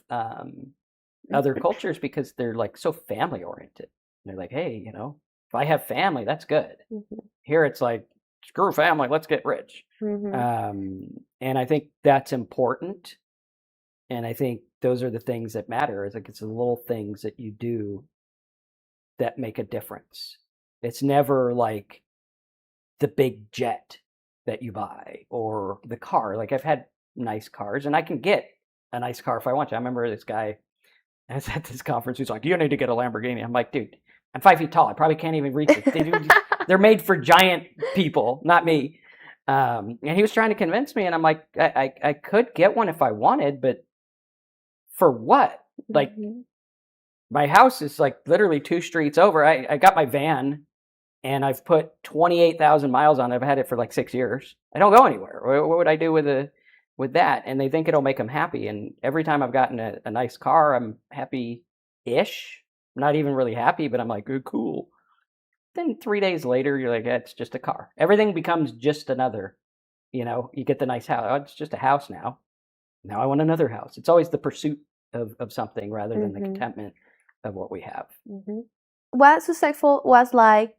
other cultures because they're like so family oriented. They're like, hey, if I have family, that's good. Here it's like, screw family, let's get rich. And I think that's important. And I think those are the things that matter. It's like, it's the little things that you do that make a difference. It's never like the big jet that you buy or the car. Like, I've had nice cars, and I can get a nice car if I want to. I remember this guy, I was at this conference, who's like, you need to get a Lamborghini. I'm like, dude, I'm 5 feet tall. I probably can't even reach it. They're made for giant people, not me. And he was trying to convince me, and I'm like, I could get one if I wanted, but for what? Like, My house is like literally 2 streets over. I got my van and I've put 28,000 miles on it. I've had it for like 6 years. I don't go anywhere. What would I do with that? And they think it'll make them happy. And every time I've gotten a nice car, I'm happy-ish. Not even really happy, but I'm like, oh, cool. Then 3 days later, you're like, it's just a car. Everything becomes just another. You get the nice house. Oh, it's just a house now. Now I want another house. It's always the pursuit of something rather than the contentment of what we have. What successful was like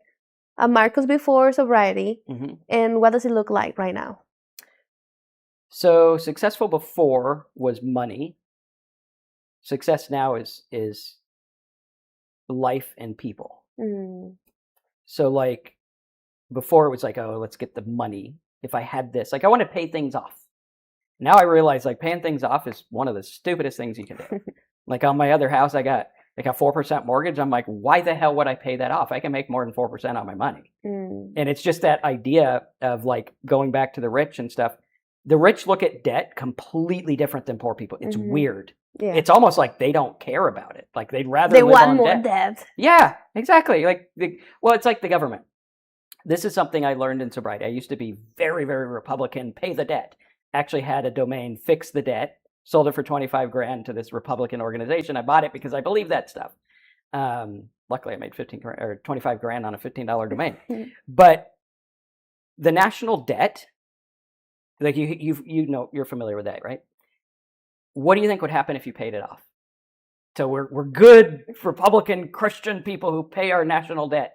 Marcos before sobriety, and what does it look like right now? So successful before was money. Success now is life and people. So like before it was like, oh, let's get the money. If I had this, like I want to pay things off. Now I realize like paying things off is one of the stupidest things you can do. Like on my other house, I got like a 4% mortgage. I'm like, why the hell would I pay that off? I can make more than 4% on my money. And it's just that idea of like going back to the rich and stuff. The rich look at debt completely different than poor people. It's weird. Yeah. It's almost like they don't care about it. Like they'd rather they live want on more debt. debt. Yeah, exactly. Like it's like the government. This is something I learned in sobriety. I used to be very, very Republican, pay the debt. Actually had a domain, fix the debt, sold it for 25 grand to this Republican organization. I bought it because I believe that stuff. Luckily I made 25 grand on a $15 domain. But the national debt, like you're familiar with that, right? What do you think would happen if you paid it off? So we're good Republican Christian people who pay our national debt.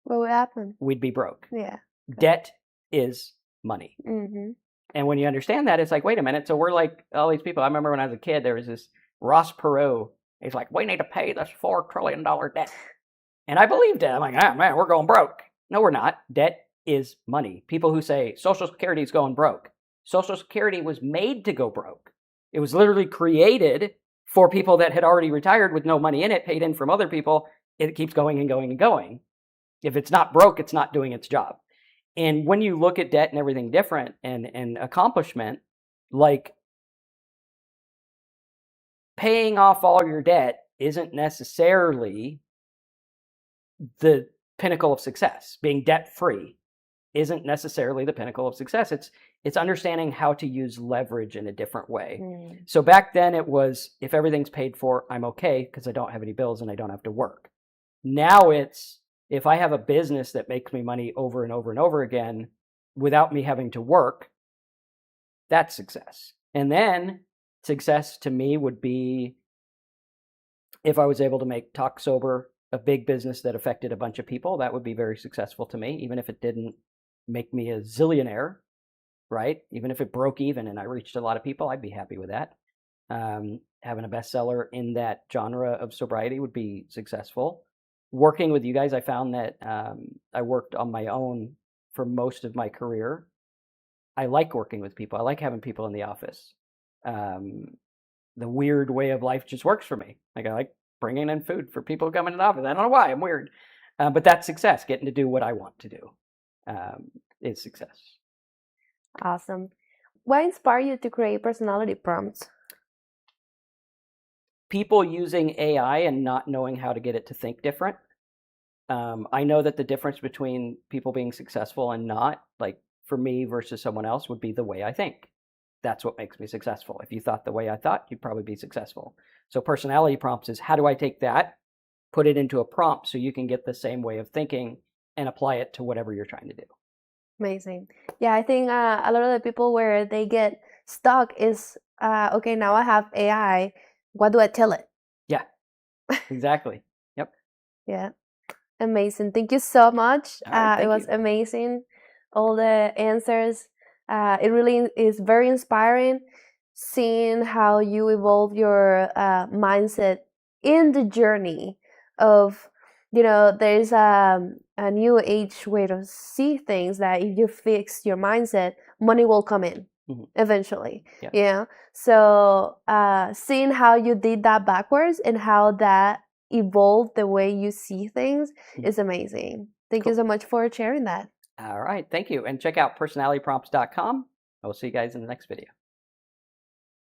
What would happen? We'd be broke. Yeah. Debt is money. And when you understand that, it's like, wait a minute. So we're like all these people. I remember when I was a kid, there was this Ross Perot. He's like, we need to pay this $4 trillion debt. And I believed it. I'm like, oh man, we're going broke. No, we're not. Debt is money. People who say Social Security is going broke. Social Security was made to go broke. It was literally created for people that had already retired with no money in it, paid in from other people. It keeps going and going and going. If it's not broke, it's not doing its job. And when you look at debt and everything different and accomplishment, like paying off all your debt isn't necessarily the pinnacle of success. Being debt-free isn't necessarily the pinnacle of success. It's understanding how to use leverage in a different way. So back then it was, if everything's paid for, I'm okay because I don't have any bills and I don't have to work. Now it's, if I have a business that makes me money over and over and over again without me having to work, that's success. And then success to me would be if I was able to make Talk Sober a big business that affected a bunch of people. That would be very successful to me, even if it didn't make me a zillionaire, right? Even if it broke even and I reached a lot of people, I'd be happy with that. Having a bestseller in that genre of sobriety would be successful. Working with you guys, I found that I worked on my own for most of my career. I like working with people. I like having people in the office. The weird way of life just works for me. Like I like bringing in food for people coming in the office. I don't know why, I'm weird. But that's success. Getting to do what I want to do is success. Awesome. What inspired you to create personality prompts? People using AI and not knowing how to get it to think different. I know that the difference between people being successful and not, like for me versus someone else, would be the way I think. That's what makes me successful. If you thought the way I thought, you'd probably be successful. So personality prompts is, how do I take that, put it into a prompt so you can get the same way of thinking and apply it to whatever you're trying to do. Amazing. Yeah, I think a lot of the people where they get stuck is, okay, now I have AI. What do I tell it? Yeah, exactly. Yep. Yeah. Amazing. Thank you so much. Right, it was amazing. All the answers. It really is very inspiring seeing how you evolve your mindset in the journey of, there's a new age way to see things that if you fix your mindset, money will come in eventually. Yeah. So seeing how you did that backwards and how that evolved the way you see things is amazing. Thank you so much for sharing that. All right. Thank you. And check out personalityprompts.com. I will see you guys in the next video.